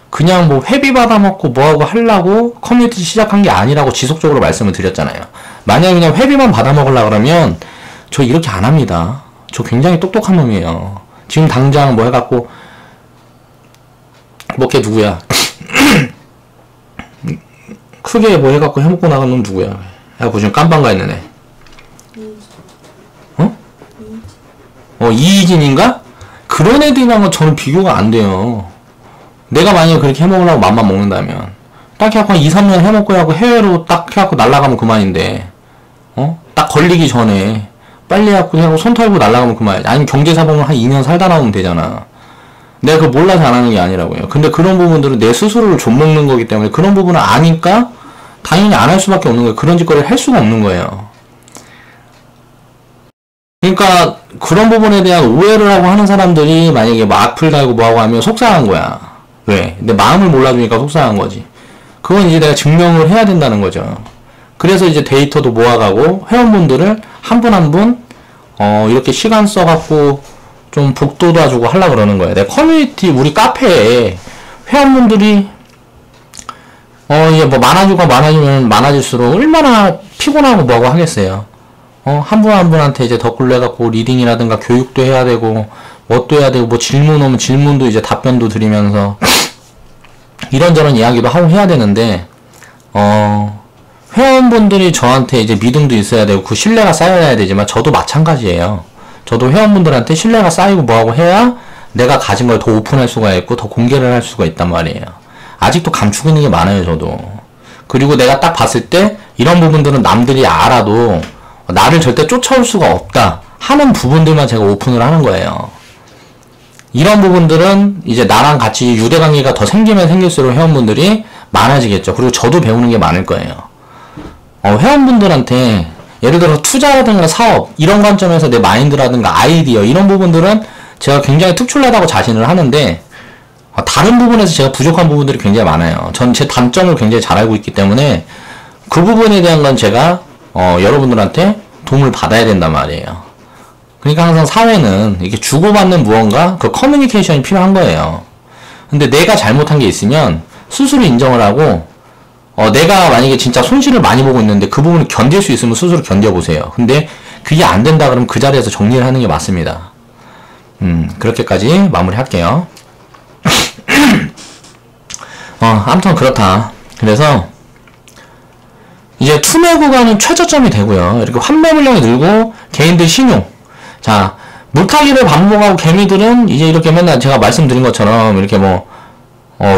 그냥 뭐 회비 받아먹고 뭐하고 하려고 커뮤니티 시작한 게 아니라고 지속적으로 말씀을 드렸잖아요. 만약에 그냥 회비만 받아먹으려고 그러면 저 이렇게 안 합니다. 저 굉장히 똑똑한 놈이에요. 지금 당장 뭐 해갖고 뭐 걔 누구야 크게 뭐 해갖고 해먹고 나간 놈 누구야. 해갖고 지금 깜빵 가 있는 애. 이희진인가? 그런 애들이랑은 저는 비교가 안 돼요. 내가 만약에 그렇게 해먹으려고 맘만 먹는다면 딱 해갖고 한 2, 3년 해먹고 해갖고 해외로 딱 해갖고 날아가면 그만인데 딱 걸리기 전에 빨리 해갖고 손 털고 날아가면 그만이지. 아니면 경제사범을 한 2년 살다 나오면 되잖아. 내가 그걸 몰라서 안 하는 게 아니라고요. 근데 그런 부분들은 내 스스로를 좀먹는 거기 때문에 그런 부분을 아니까 당연히 안 할 수밖에 없는 거예요. 그런 짓거리를 할 수가 없는 거예요. 그러니까 그런 부분에 대한 오해를 하고 하는 사람들이 만약에 막 악플 달고 뭐하고 하면 속상한 거야. 왜? 근데 마음을 몰라주니까 속상한 거지. 그건 이제 내가 증명을 해야 된다는 거죠. 그래서 이제 데이터도 모아가고 회원분들을 한 분 한 분 이렇게 시간 써갖고 좀 복도 도와주고 하려고 그러는 거예요. 내 커뮤니티 우리 카페에 회원분들이 이제 뭐 많아지면 많아질수록 얼마나 피곤하고 뭐하고 하겠어요. 한 분 한 분한테 이제 덧글로 해갖고 리딩이라든가 교육도 해야 되고 뭣도 해야 되고 뭐 질문 오면 질문도 이제 답변도 드리면서 이런저런 이야기도 하고 해야 되는데 회원분들이 저한테 이제 믿음도 있어야 되고 그 신뢰가 쌓여야 되지만 저도 마찬가지예요. 저도 회원분들한테 신뢰가 쌓이고 뭐하고 해야 내가 가진 걸 더 오픈할 수가 있고 더 공개를 할 수가 있단 말이에요. 아직도 감추고 있는 게 많아요, 저도. 그리고 내가 딱 봤을 때 이런 부분들은 남들이 알아도 나를 절대 쫓아올 수가 없다 하는 부분들만 제가 오픈을 하는 거예요. 이런 부분들은 이제 나랑 같이 유대관계가 더 생기면 생길수록 회원분들이 많아지겠죠. 그리고 저도 배우는 게 많을 거예요. 회원분들한테 예를 들어 투자라든가 사업 이런 관점에서 내 마인드라든가 아이디어 이런 부분들은 제가 굉장히 특출나다고 자신을 하는데 다른 부분에서 제가 부족한 부분들이 굉장히 많아요. 전 제 단점을 굉장히 잘 알고 있기 때문에 그 부분에 대한 건 제가 여러분들한테 도움을 받아야 된단 말이에요. 그러니까 항상 사회는 이게 주고받는 무언가 그 커뮤니케이션이 필요한 거예요. 근데 내가 잘못한 게 있으면 스스로 인정을 하고 내가 만약에 진짜 손실을 많이 보고 있는데 그 부분을 견딜 수 있으면 스스로 견뎌보세요. 근데 그게 안 된다 그러면 그 자리에서 정리를 하는 게 맞습니다. 그렇게까지 마무리할게요. 아무튼 그렇다. 그래서 이제 투매 구간은 최저점이 되고요. 이렇게 환매 물량이 늘고 개인들 신용. 자, 물타기를 반복하고 개미들은 이제 이렇게 맨날 제가 말씀드린 것처럼 이렇게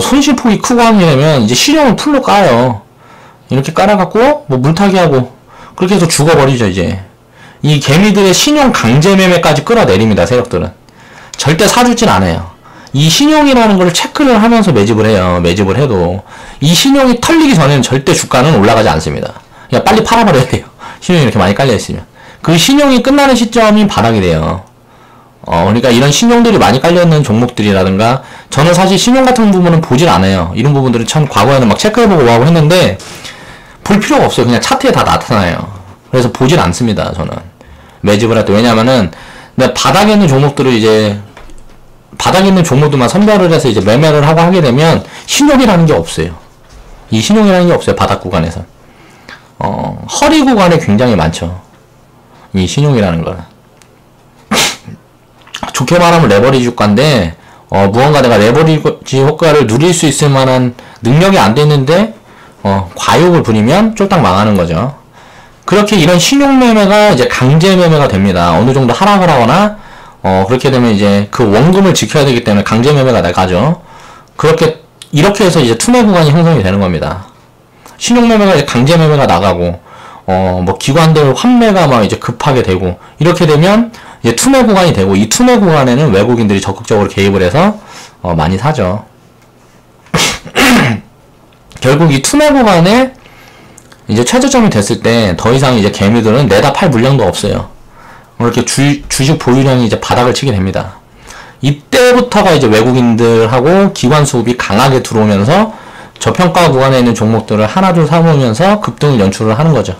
손실폭이 크고 하면 이제 신용을 풀로 까요. 이렇게 깔아갖고 물타기하고 그렇게 해서 죽어버리죠. 이제 이 개미들의 신용 강제 매매까지 끌어내립니다. 세력들은 절대 사주진 않아요. 이 신용이라는 걸 체크를 하면서 매집을 해요. 매집을 해도 이 신용이 털리기 전에는 절대 주가는 올라가지 않습니다. 그냥 빨리 팔아버려야 돼요. 신용이 이렇게 많이 깔려있으면 그 신용이 끝나는 시점이 바닥이 돼요. 그러니까 이런 신용들이 많이 깔려있는 종목들이라든가 저는 사실 신용 같은 부분은 보질 않아요. 이런 부분들은 참 과거에는 막 체크해보고 뭐하고 했는데 볼 필요가 없어요. 그냥 차트에 다 나타나요. 그래서 보질 않습니다. 저는 매집을 할 때. 왜냐면은 내가 바닥에 있는 종목들을 이제 바닥에 있는 종목들만 선별을 해서 이제 매매를 하고 하게 되면 신용이라는 게 없어요. 이 신용이라는 게 없어요. 바닥 구간에서. 허리 구간에 굉장히 많죠. 이 신용이라는 건. 좋게 말하면 레버리지 효과인데 무언가 내가 레버리지 효과를 누릴 수 있을 만한 능력이 안 돼 있는데 과욕을 부리면 쫄딱 망하는 거죠. 그렇게 이런 신용 매매가 이제 강제 매매가 됩니다. 어느 정도 하락을 하거나 그렇게 되면 이제 그 원금을 지켜야 되기 때문에 강제 매매가 나가죠. 이렇게 해서 이제 투매 구간이 형성이 되는 겁니다. 신용 매매가 이제 강제 매매가 나가고 기관들 환매가 막 이제 급하게 되고 이렇게 되면 이제 투매 구간이 되고 이 투매 구간에는 외국인들이 적극적으로 개입을 해서 많이 사죠. 결국 이 투매 구간에 이제 최저점이 됐을 때 더 이상 이제 개미들은 내다 팔 물량도 없어요. 이렇게 주식 보유량이 이제 바닥을 치게 됩니다. 이때부터가 이제 외국인들하고 기관 수급이 강하게 들어오면서 저평가 구간에 있는 종목들을 하나둘 사모으면서 급등을 연출을 하는 거죠.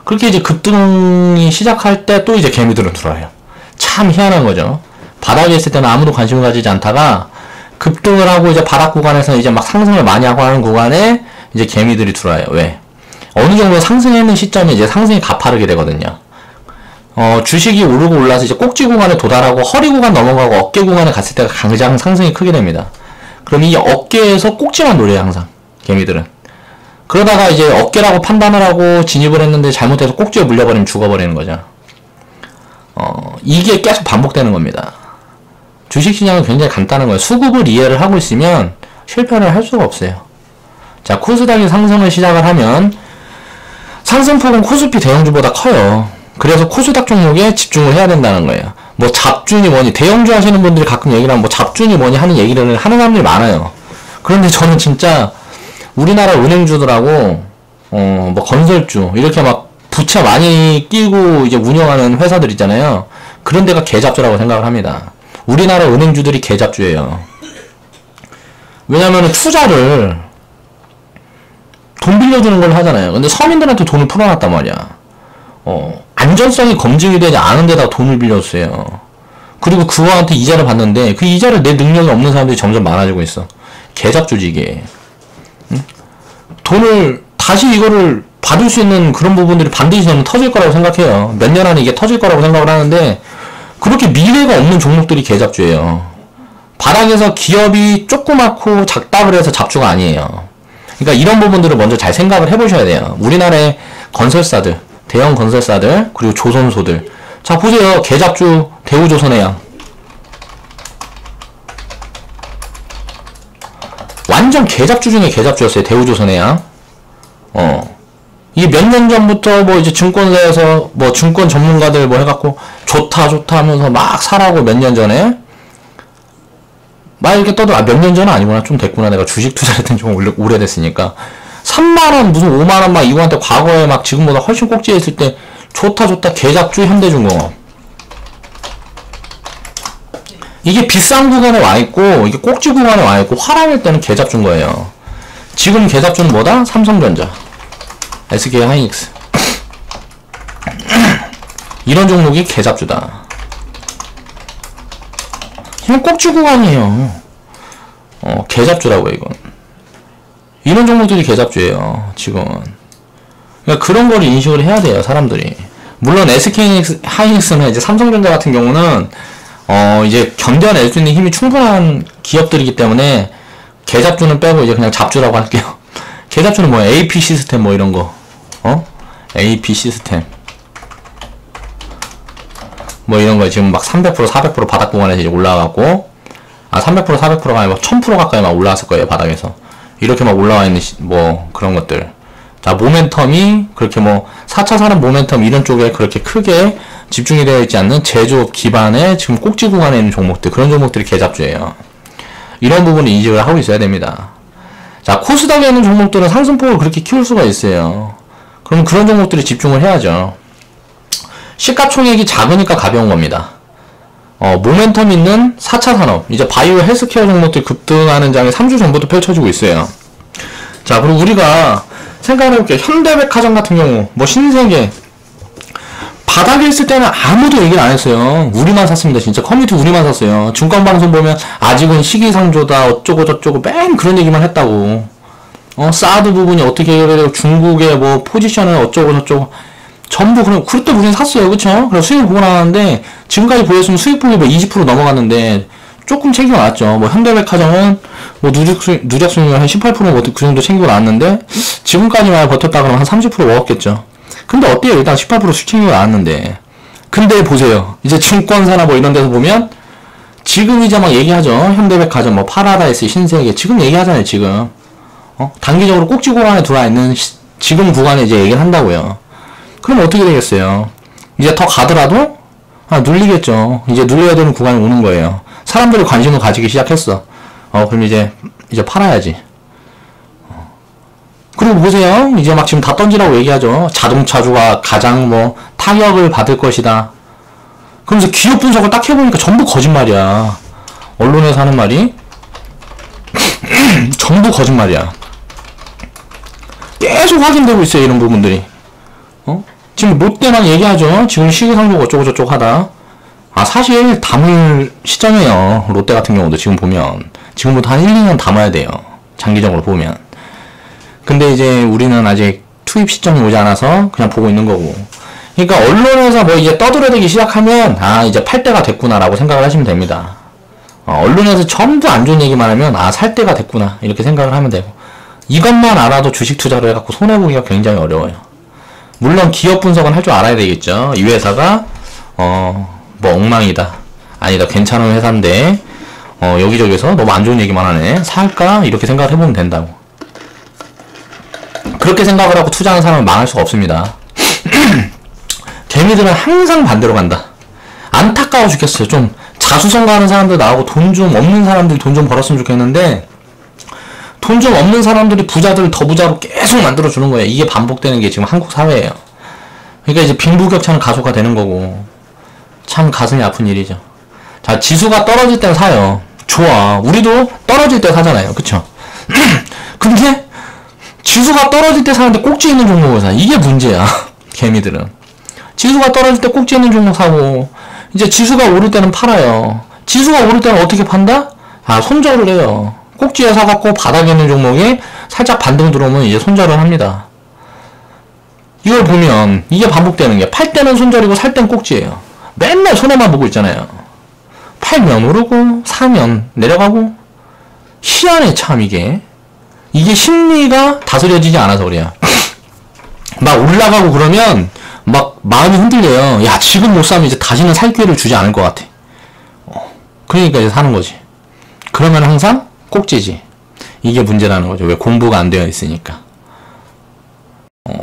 그렇게 이제 급등이 시작할 때 또 이제 개미들은 들어와요. 참 희한한 거죠. 바닥에 있을 때는 아무도 관심을 가지지 않다가 급등을 하고 이제 바닥 구간에서 이제 막 상승을 많이 하고 하는 구간에 이제 개미들이 들어와요. 왜? 어느 정도 상승했는 시점에 이제 상승이 가파르게 되거든요. 주식이 오르고 올라서 이제 꼭지 구간에 도달하고 허리 구간 넘어가고 어깨 구간에 갔을 때가 가장 상승이 크게 됩니다. 그럼 이 어깨에서 꼭지만 노려요, 항상. 개미들은. 그러다가 이제 어깨라고 판단을 하고 진입을 했는데 잘못해서 꼭지에 물려버리면 죽어버리는 거죠. 이게 계속 반복되는 겁니다. 주식시장은 굉장히 간단한 거예요. 수급을 이해를 하고 있으면 실패를 할 수가 없어요. 자, 코스닥이 상승을 시작을 하면 상승폭은 코스피 대형주보다 커요. 그래서 코스닥 종목에 집중을 해야 된다는 거예요. 뭐 잡준이 뭐니, 대형주 하시는 분들이 가끔 얘기를 하면 뭐 잡준이 뭐니 하는 얘기를 하는 사람들이 많아요. 그런데 저는 진짜 우리나라 은행주들하고 뭐 건설주 이렇게 막 부채 많이 끼고 이제 운영하는 회사들 있잖아요. 그런 데가 개잡주라고 생각을 합니다. 우리나라 은행주들이 개잡주예요. 왜냐면은 투자를 돈 빌려주는 걸 하잖아요. 근데 서민들한테 돈을 풀어놨단 말이야. 안전성이 검증이 되지 않은 데다가 돈을 빌려주세요. 그리고 그거한테 이자를 받는데 그 이자를 내 능력이 없는 사람들이 점점 많아지고 있어. 개잡주지 이게. 응? 돈을 다시 이거를 받을 수 있는 그런 부분들이 반드시 저는 터질 거라고 생각해요. 몇 년 안에 이게 터질 거라고 생각을 하는데 그렇게 미래가 없는 종목들이 개잡주예요. 바닥에서 기업이 조그맣고 작다 그래서 잡주가 아니에요. 그러니까 이런 부분들을 먼저 잘 생각을 해보셔야 돼요. 우리나라의 건설사들, 대형 건설사들, 그리고 조선소들. 자, 보세요. 개잡주 대우조선해양. 완전 개잡주 중에 개잡주였어요. 대우조선해양. 이게 몇 년 전부터 뭐 이제 증권사에서 뭐 증권 전문가들 뭐 해갖고 좋다 하면서 막 사라고 몇 년 전에 막 이렇게 떠들어. 몇 년 전은 아니구나. 좀 됐구나. 내가 주식 투자를 했던 지 좀 오래됐으니까. 3만원 무슨 5만원 막 이거한테 과거에 막 지금보다 훨씬 꼭지에 있을 때 좋다 개잡주 현대중공업. 이게 비싼 구간에 와있고 이게 꼭지 구간에 와있고 화랑일 때는 개잡주인 거예요. 지금 개잡주는 뭐다? 삼성전자, SK하이닉스. 이런 종목이 개잡주다. 이건 꼭지 구간이에요. 개잡주라고요, 이건. 이런 종목들이 개잡주예요, 지금은. 그러니까 그런 걸 인식을 해야 돼요, 사람들이. 물론 SK하이닉스나 이제 삼성전자 같은 경우는, 이제 견뎌낼 수 있는 힘이 충분한 기업들이기 때문에, 개잡주는 빼고 이제 그냥 잡주라고 할게요. 개잡주는 뭐야? AP 시스템 뭐 이런 거. AP 시스템. 뭐 이런 거 지금 막 300%, 400% 바닥 구간에서 이제 올라가고, 300%, 400%가 아니고 1000% 가까이 막 올라왔을 거예요, 바닥에서. 이렇게 막 올라와 있는, 뭐, 그런 것들. 자, 모멘텀이, 그렇게 뭐, 4차 산업 모멘텀 이런 쪽에 그렇게 크게 집중이 되어 있지 않는 제조업 기반의 지금 꼭지 구간에 있는 종목들, 그런 종목들이 개잡주예요. 이런 부분을 인식을 하고 있어야 됩니다. 자, 코스닥에 있는 종목들은 상승폭을 그렇게 키울 수가 있어요. 그럼 그런 종목들이 집중을 해야죠. 시가총액이 작으니까 가벼운 겁니다. 모멘텀 있는 4차 산업, 이제 바이오 헬스케어 종목들이 급등하는 장이 3주 전부터 펼쳐지고 있어요. 자, 그리고 우리가 생각해볼게요. 현대백화점 같은 경우, 뭐 신세계, 바닥에 있을 때는 아무도 얘기를 안 했어요. 우리만 샀습니다. 진짜 커뮤니티 우리만 샀어요. 증권방송 보면 아직은 시기상조다, 어쩌고 저쩌고 맨 그런 얘기만 했다고. 사드 부분이 어떻게 해결되고 중국의 뭐 포지션을 어쩌고 저쩌고. 전부 그때 우리는 샀어요. 그쵸? 그래서 수익을 보고 나왔는데, 지금까지 보였으면 수익폭이 뭐 20% 넘어갔는데, 조금 챙겨 나왔죠. 뭐, 현대백화점은, 뭐, 누적 수익률 한 18% 뭐, 그 정도 챙기고 나왔는데, 지금까지만 버텼다 그러면 한 30% 먹었겠죠. 근데 어때요? 일단 18% 수익 챙기고 나왔는데. 근데 보세요. 이제 증권사나 뭐 이런 데서 보면, 지금 이제 막 얘기하죠. 현대백화점, 뭐, 파라다이스, 신세계. 지금 얘기하잖아요, 지금. 단기적으로 꼭지 구간에 들어와 있는 지금 구간에 이제 얘기를 한다고요. 그럼 어떻게 되겠어요? 이제 더 가더라도 눌리겠죠. 이제 눌려야 되는 구간이 오는 거예요. 사람들이 관심을 가지기 시작했어. 그럼 이제 팔아야지. 그리고 보세요. 이제 막 지금 다 던지라고 얘기하죠. 자동차주가 가장 뭐 타격을 받을 것이다. 그러면서 기업 분석을 딱 해보니까 전부 거짓말이야. 언론에서 하는 말이 전부 거짓말이야. 계속 확인되고 있어요, 이런 부분들이. 지금 롯데만 얘기하죠. 지금 시기상조가 어쩌고저쩌고 하다. 사실 담을 시점이에요. 롯데 같은 경우도 지금 보면. 지금부터 한 1, 2년 담아야 돼요. 장기적으로 보면. 근데 이제 우리는 아직 투입 시점이 오지 않아서 그냥 보고 있는 거고. 그러니까 언론에서 뭐 이제 떠들어대기 시작하면, 이제 팔 때가 됐구나라고 생각을 하시면 됩니다. 언론에서 전부 안 좋은 얘기만 하면, 살 때가 됐구나. 이렇게 생각을 하면 되고. 이것만 알아도 주식 투자를 해갖고 손해보기가 굉장히 어려워요. 물론 기업 분석은 할 줄 알아야 되겠죠. 이 회사가 뭐 엉망이다, 아니다, 괜찮은 회사인데 여기저기서 너무 안 좋은 얘기만 하네, 살까? 이렇게 생각을 해보면 된다고. 그렇게 생각을 하고 투자하는 사람은 망할 수가 없습니다. 개미들은 항상 반대로 간다. 안타까워 죽겠어요. 좀 자수성가하는 사람들 나오고 돈 좀 없는 사람들이 돈 좀 벌었으면 좋겠는데, 돈 좀 없는 사람들이 부자들을 더 부자로 계속 만들어주는 거예요. 이게 반복되는 게 지금 한국 사회예요. 그러니까 이제 빈부격차는 가속화 되는 거고. 참 가슴이 아픈 일이죠. 자, 지수가 떨어질 때 사요. 좋아. 우리도 떨어질 때 사잖아요. 그쵸? 근데 지수가 떨어질 때 사는데 꼭지 있는 종목을 사. 이게 문제야. 개미들은. 지수가 떨어질 때 꼭지 있는 종목 사고, 이제 지수가 오를 때는 팔아요. 지수가 오를 때는 어떻게 판다? 아, 손절을 해요. 꼭지에 사갖고 바닥에 있는 종목에 살짝 반등 들어오면 이제 손절을 합니다. 이걸 보면 이게 반복되는 게, 팔 때는 손절이고 살 때는 꼭지예요. 맨날 손해만 보고 있잖아요. 팔면 오르고 사면 내려가고. 희한해 참 이게. 이게 심리가 다스려지지 않아서 그래요. 막 올라가고 그러면 막 마음이 흔들려요. 야, 지금 못 사면 이제 다시는 살 기회를 주지 않을 것 같아. 그러니까 이제 사는 거지. 그러면 항상 꼭지지. 이게 문제라는 거죠. 왜? 공부가 안 되어 있으니까.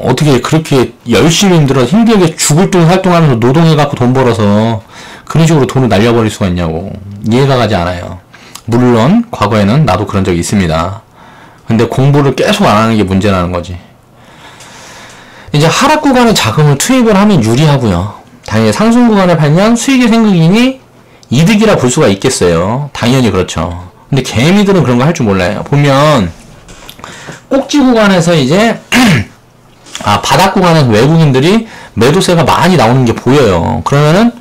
어떻게 그렇게 열심히 힘들게 죽을 둥 활동하면서 노동해갖고 돈 벌어서 그런 식으로 돈을 날려버릴 수가 있냐고. 이해가 가지 않아요. 물론 과거에는 나도 그런 적이 있습니다. 근데 공부를 계속 안 하는 게 문제라는 거지. 이제 하락 구간에 자금을 투입을 하면 유리하고요. 당연히 상승 구간에 팔면 수익이 생기니 이득이라 볼 수가 있겠어요. 당연히 그렇죠. 근데 개미들은 그런 거 할 줄 몰라요. 보면 꼭지 구간에서 이제 바닥 구간에서 외국인들이 매도세가 많이 나오는 게 보여요. 그러면은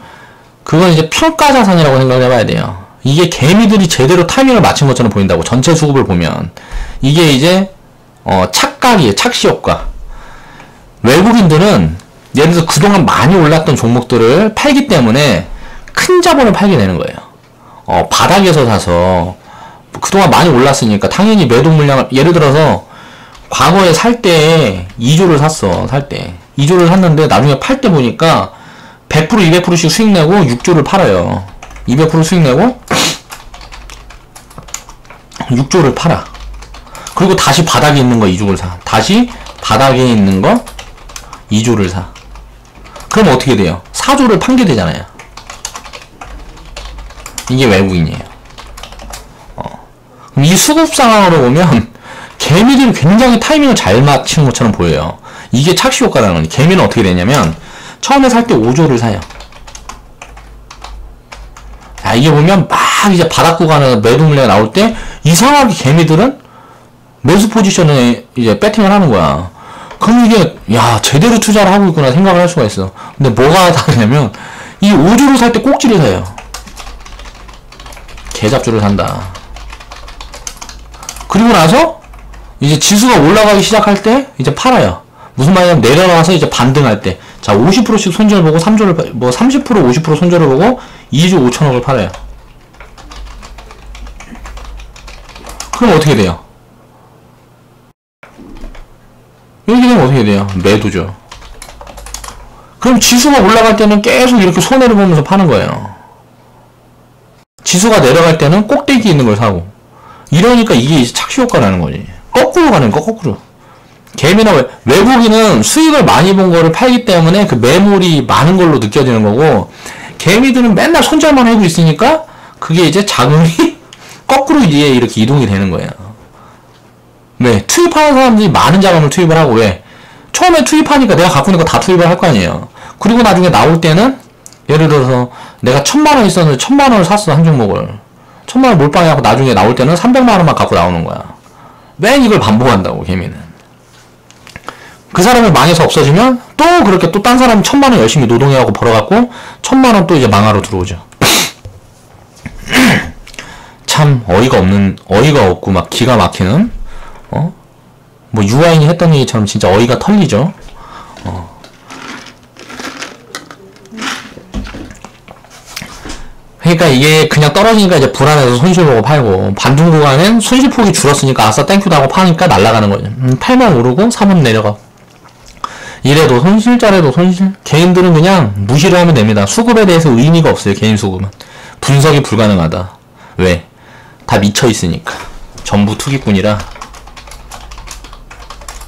그건 이제 평가 자산이라고 생각을 해봐야 돼요. 이게 개미들이 제대로 타이밍을 맞춘 것처럼 보인다고. 전체 수급을 보면 이게 이제 착각이에요. 착시 효과. 외국인들은 예를 들어서 그동안 많이 올랐던 종목들을 팔기 때문에 큰 자본을 팔게 되는 거예요. 바닥에서 사서 그동안 많이 올랐으니까 당연히 매도 물량을, 예를 들어서 과거에 살 때 2조를 샀어. 살 때 2조를 샀는데 나중에 팔 때 보니까 100% 200%씩 수익 내고 6조를 팔아요. 200% 수익 내고 6조를 팔아. 그리고 다시 바닥에 있는 거 2조를 사. 다시 바닥에 있는 거 2조를 사. 그럼 어떻게 돼요? 4조를 판게 되잖아요. 이게 외국인이에요. 그럼 이 수급 상황으로 보면 개미들이 굉장히 타이밍을 잘 맞추는 것처럼 보여요. 이게 착시 효과라는 거니. 개미는 어떻게 되냐면 처음에 살 때 5조를 사요. 야, 이게 보면 막 이제 바닥 구간에 매도 물량이 나올 때 이상하게 개미들은 매수 포지션에 이제 배팅을 하는 거야. 그럼 이게 야, 제대로 투자를 하고 있구나 생각을 할 수가 있어. 근데 뭐가 다르냐면 이 5조를 살 때 꼭지를 사요. 개잡주를 산다. 그리고 나서 이제 지수가 올라가기 시작할 때 이제 팔아요. 무슨 말이냐면 내려나와서 이제 반등할 때, 자 50%씩 손절 보고 3조를 뭐 30% 50% 손절을 보고 2조 5천억을 팔아요. 그럼 어떻게 돼요? 이렇게 되면 어떻게 돼요? 매도죠. 그럼 지수가 올라갈 때는 계속 이렇게 손해를 보면서 파는 거예요. 지수가 내려갈 때는 꼭대기 있는 걸 사고. 이러니까 이게 착시 효과라는 거지. 거꾸로 가는 거, 거꾸로. 개미나 외국인은 수익을 많이 본 거를 팔기 때문에 그 매물이 많은 걸로 느껴지는 거고, 개미들은 맨날 손절만 하고 있으니까 그게 이제 자금이 거꾸로 이제 이렇게 이동이 되는 거예요. 왜? 투입하는 사람들이 많은 자금을 투입을 하고, 왜? 처음에 투입하니까 내가 갖고 있는 거 다 투입을 할 거 아니에요. 그리고 나중에 나올 때는 예를 들어서 내가 1000만원 있었는데 1000만원을 샀어, 한 종목을. 1000만원 몰빵해 갖고 나중에 나올 때는 300만원만 갖고 나오는 거야. 맨 이걸 반복한다고, 개미는. 그 사람이 망해서 없어지면 또 그렇게 또 딴 사람이 1000만원 열심히 노동해갖고 벌어갖고 1000만원 또 이제 망하러 들어오죠. 참 어이가 없고 막 기가 막히는, 뭐 유아인이 했던 얘기처럼 진짜 어이가 털리죠. 그러니까 이게 그냥 떨어지니까 이제 불안해서 손실 보고 팔고, 반등 구간엔 손실폭이 줄었으니까 아싸 땡큐도 하고 파니까 날아가는 거죠. 팔면 오르고 사면 내려가고. 이래도 손실, 저래도 손실. 개인들은 그냥 무시를 하면 됩니다. 수급에 대해서 의미가 없어요. 개인 수급은 분석이 불가능하다. 왜? 다 미쳐있으니까. 전부 투기꾼이라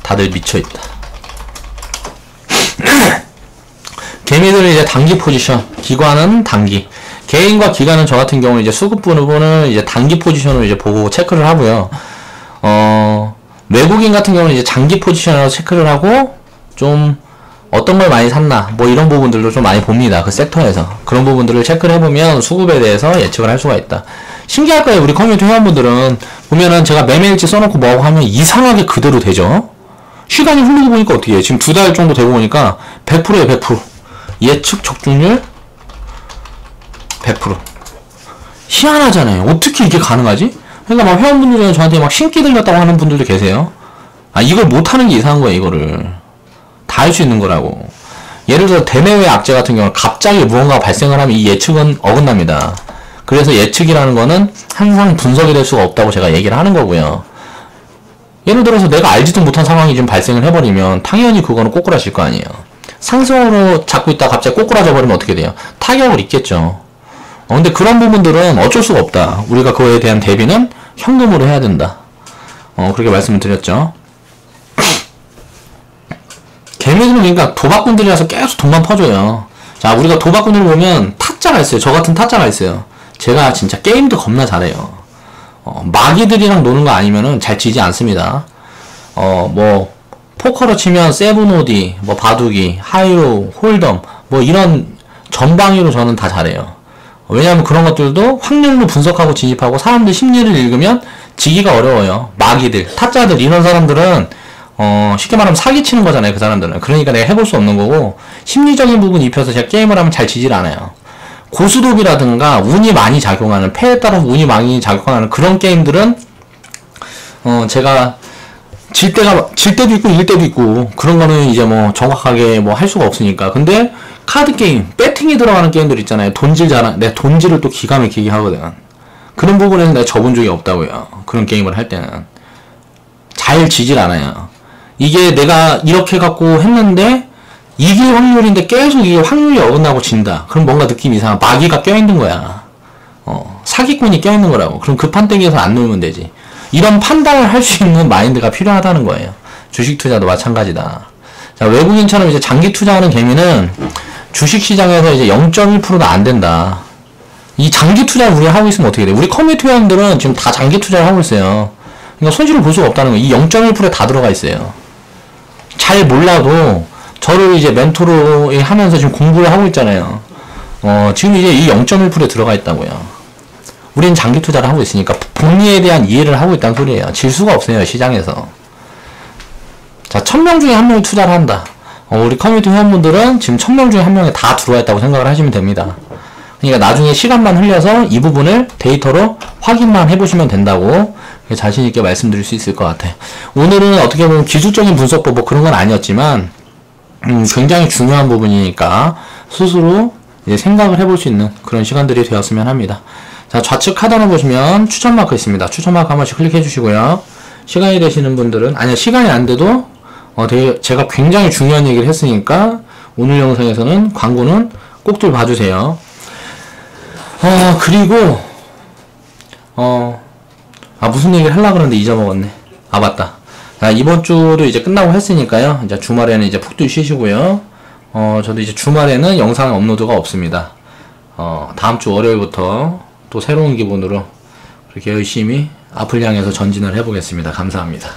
다들 미쳐있다. 개미들은 이제 단기 포지션, 기관은 단기. 개인과 기관은 저 같은 경우는 이제 수급 부분을 이제 단기 포지션으로 이제 보고 체크를 하고요. 외국인 같은 경우는 이제 장기 포지션으로 체크를 하고, 좀 어떤 걸 많이 샀나 뭐 이런 부분들도 좀 많이 봅니다. 그 섹터에서 그런 부분들을 체크를 해보면 수급에 대해서 예측을 할 수가 있다. 신기할 거예요. 우리 커뮤니티 회원분들은 보면은 제가 매매일지 써놓고 뭐하고 하면 이상하게 그대로 되죠. 시간이 흐르고 보니까 어떻게 해요? 지금 2달 정도 되고 보니까 100%에요. 100%. 예측 적중률 100%. 희한하잖아요. 어떻게 이게 가능하지? 그러니까 막 회원분들은 저한테 막 신기 들렸다고 하는 분들도 계세요. 아, 이걸 못하는 게 이상한 거예요. 이거를 다 할 수 있는 거라고. 예를 들어 대내외 악재 같은 경우는 갑자기 무언가가 발생을 하면 이 예측은 어긋납니다. 그래서 예측이라는 거는 항상 분석이 될 수가 없다고 제가 얘기를 하는 거고요. 예를 들어서 내가 알지도 못한 상황이 지금 발생을 해버리면 당연히 그거는 꼬꾸라질 거 아니에요. 상승으로 잡고 있다가 갑자기 꼬꾸라져 버리면 어떻게 돼요? 타격을 입겠죠. 근데 그런 부분들은 어쩔 수가 없다. 우리가 그거에 대한 대비는 현금으로 해야 된다. 그렇게 말씀을 드렸죠. 개미들은 그러니까 도박꾼들이라서 계속 돈만 퍼줘요. 자, 우리가 도박꾼들을 보면 타짜가 있어요. 저 같은 타짜가 있어요. 제가 진짜 게임도 겁나 잘해요. 마귀들이랑 노는 거 아니면은 잘 지지 않습니다. 뭐 포커로 치면 세븐오디, 뭐 바둑이, 하이로, 홀덤, 뭐 이런 전방위로 저는 다 잘해요. 왜냐하면 그런 것들도 확률로 분석하고 진입하고 사람들 심리를 읽으면 지기가 어려워요. 마귀들, 타짜들 이런 사람들은 쉽게 말하면 사기치는 거잖아요. 그 사람들은. 그러니까 내가 해볼 수 없는 거고 심리적인 부분 입혀서 제가 게임을 하면 잘 지질 않아요. 고수톱이라든가 운이 많이 작용하는, 패에 따라서 운이 많이 작용하는 그런 게임들은 제가 질 때도 있고 이길 때도 있고 그런 거는 이제 뭐 정확하게 뭐 할 수가 없으니까. 근데 카드 게임, 배팅이 들어가는 게임들 있잖아요. 내가 돈질을 또 기가 막히게 하거든. 그런 부분에서 내가 져본 적이 없다고요. 그런 게임을 할 때는 잘 지질 않아요. 이게 내가 이렇게 갖고 했는데 이길 확률인데 계속 이게 확률이 어긋나고 진다. 그럼 뭔가 느낌이 이상한, 마귀가 껴있는 거야. 사기꾼이 껴있는 거라고. 그럼 그 판때기에서 안 놀면 되지. 이런 판단을 할 수 있는 마인드가 필요하다는 거예요. 주식 투자도 마찬가지다. 자, 외국인처럼 이제 장기 투자하는 개미는 주식 시장에서 이제 0.1%도 안 된다. 이 장기 투자를 우리가 하고 있으면 어떻게 돼? 우리 커뮤니티 회원들은 지금 다 장기 투자를 하고 있어요. 그러니까 손실을 볼 수가 없다는 거예요. 이 0.1%에 다 들어가 있어요. 잘 몰라도 저를 이제 멘토로 하면서 지금 공부를 하고 있잖아요. 지금 이제 이 0.1%에 들어가 있다고요. 우리는 장기 투자를 하고 있으니까 복리에 대한 이해를 하고 있다는 소리예요. 질 수가 없어요, 시장에서. 자, 1000명 중에 1명이 투자를 한다. 우리 커뮤니티 회원분들은 지금 1000명 중에 1명에 다 들어와 있다고 생각을 하시면 됩니다. 그러니까 나중에 시간만 흘려서 이 부분을 데이터로 확인만 해보시면 된다고 자신있게 말씀드릴 수 있을 것 같아요. 오늘은 어떻게 보면 기술적인 분석법 뭐 그런 건 아니었지만 굉장히 중요한 부분이니까 스스로 이제 생각을 해볼 수 있는 그런 시간들이 되었으면 합니다. 자, 좌측 하단을 보시면 추천 마크 있습니다. 추천 마크 한 번씩 클릭해 주시고요. 시간이 되시는 분들은, 아니요, 시간이 안 돼도 제가 굉장히 중요한 얘기를 했으니까 오늘 영상에서는 광고는 꼭들 봐주세요. 그리고 무슨 얘기를 하려고 그러는데 잊어먹었네. 맞다. 자, 이번 주도 이제 끝나고 했으니까요. 이제 주말에는 이제 푹 쉬시고요. 저도 이제 주말에는 영상 업로드가 없습니다. 다음 주 월요일부터 또 새로운 기분으로 그렇게 열심히 앞을 향해서 전진을 해보겠습니다. 감사합니다.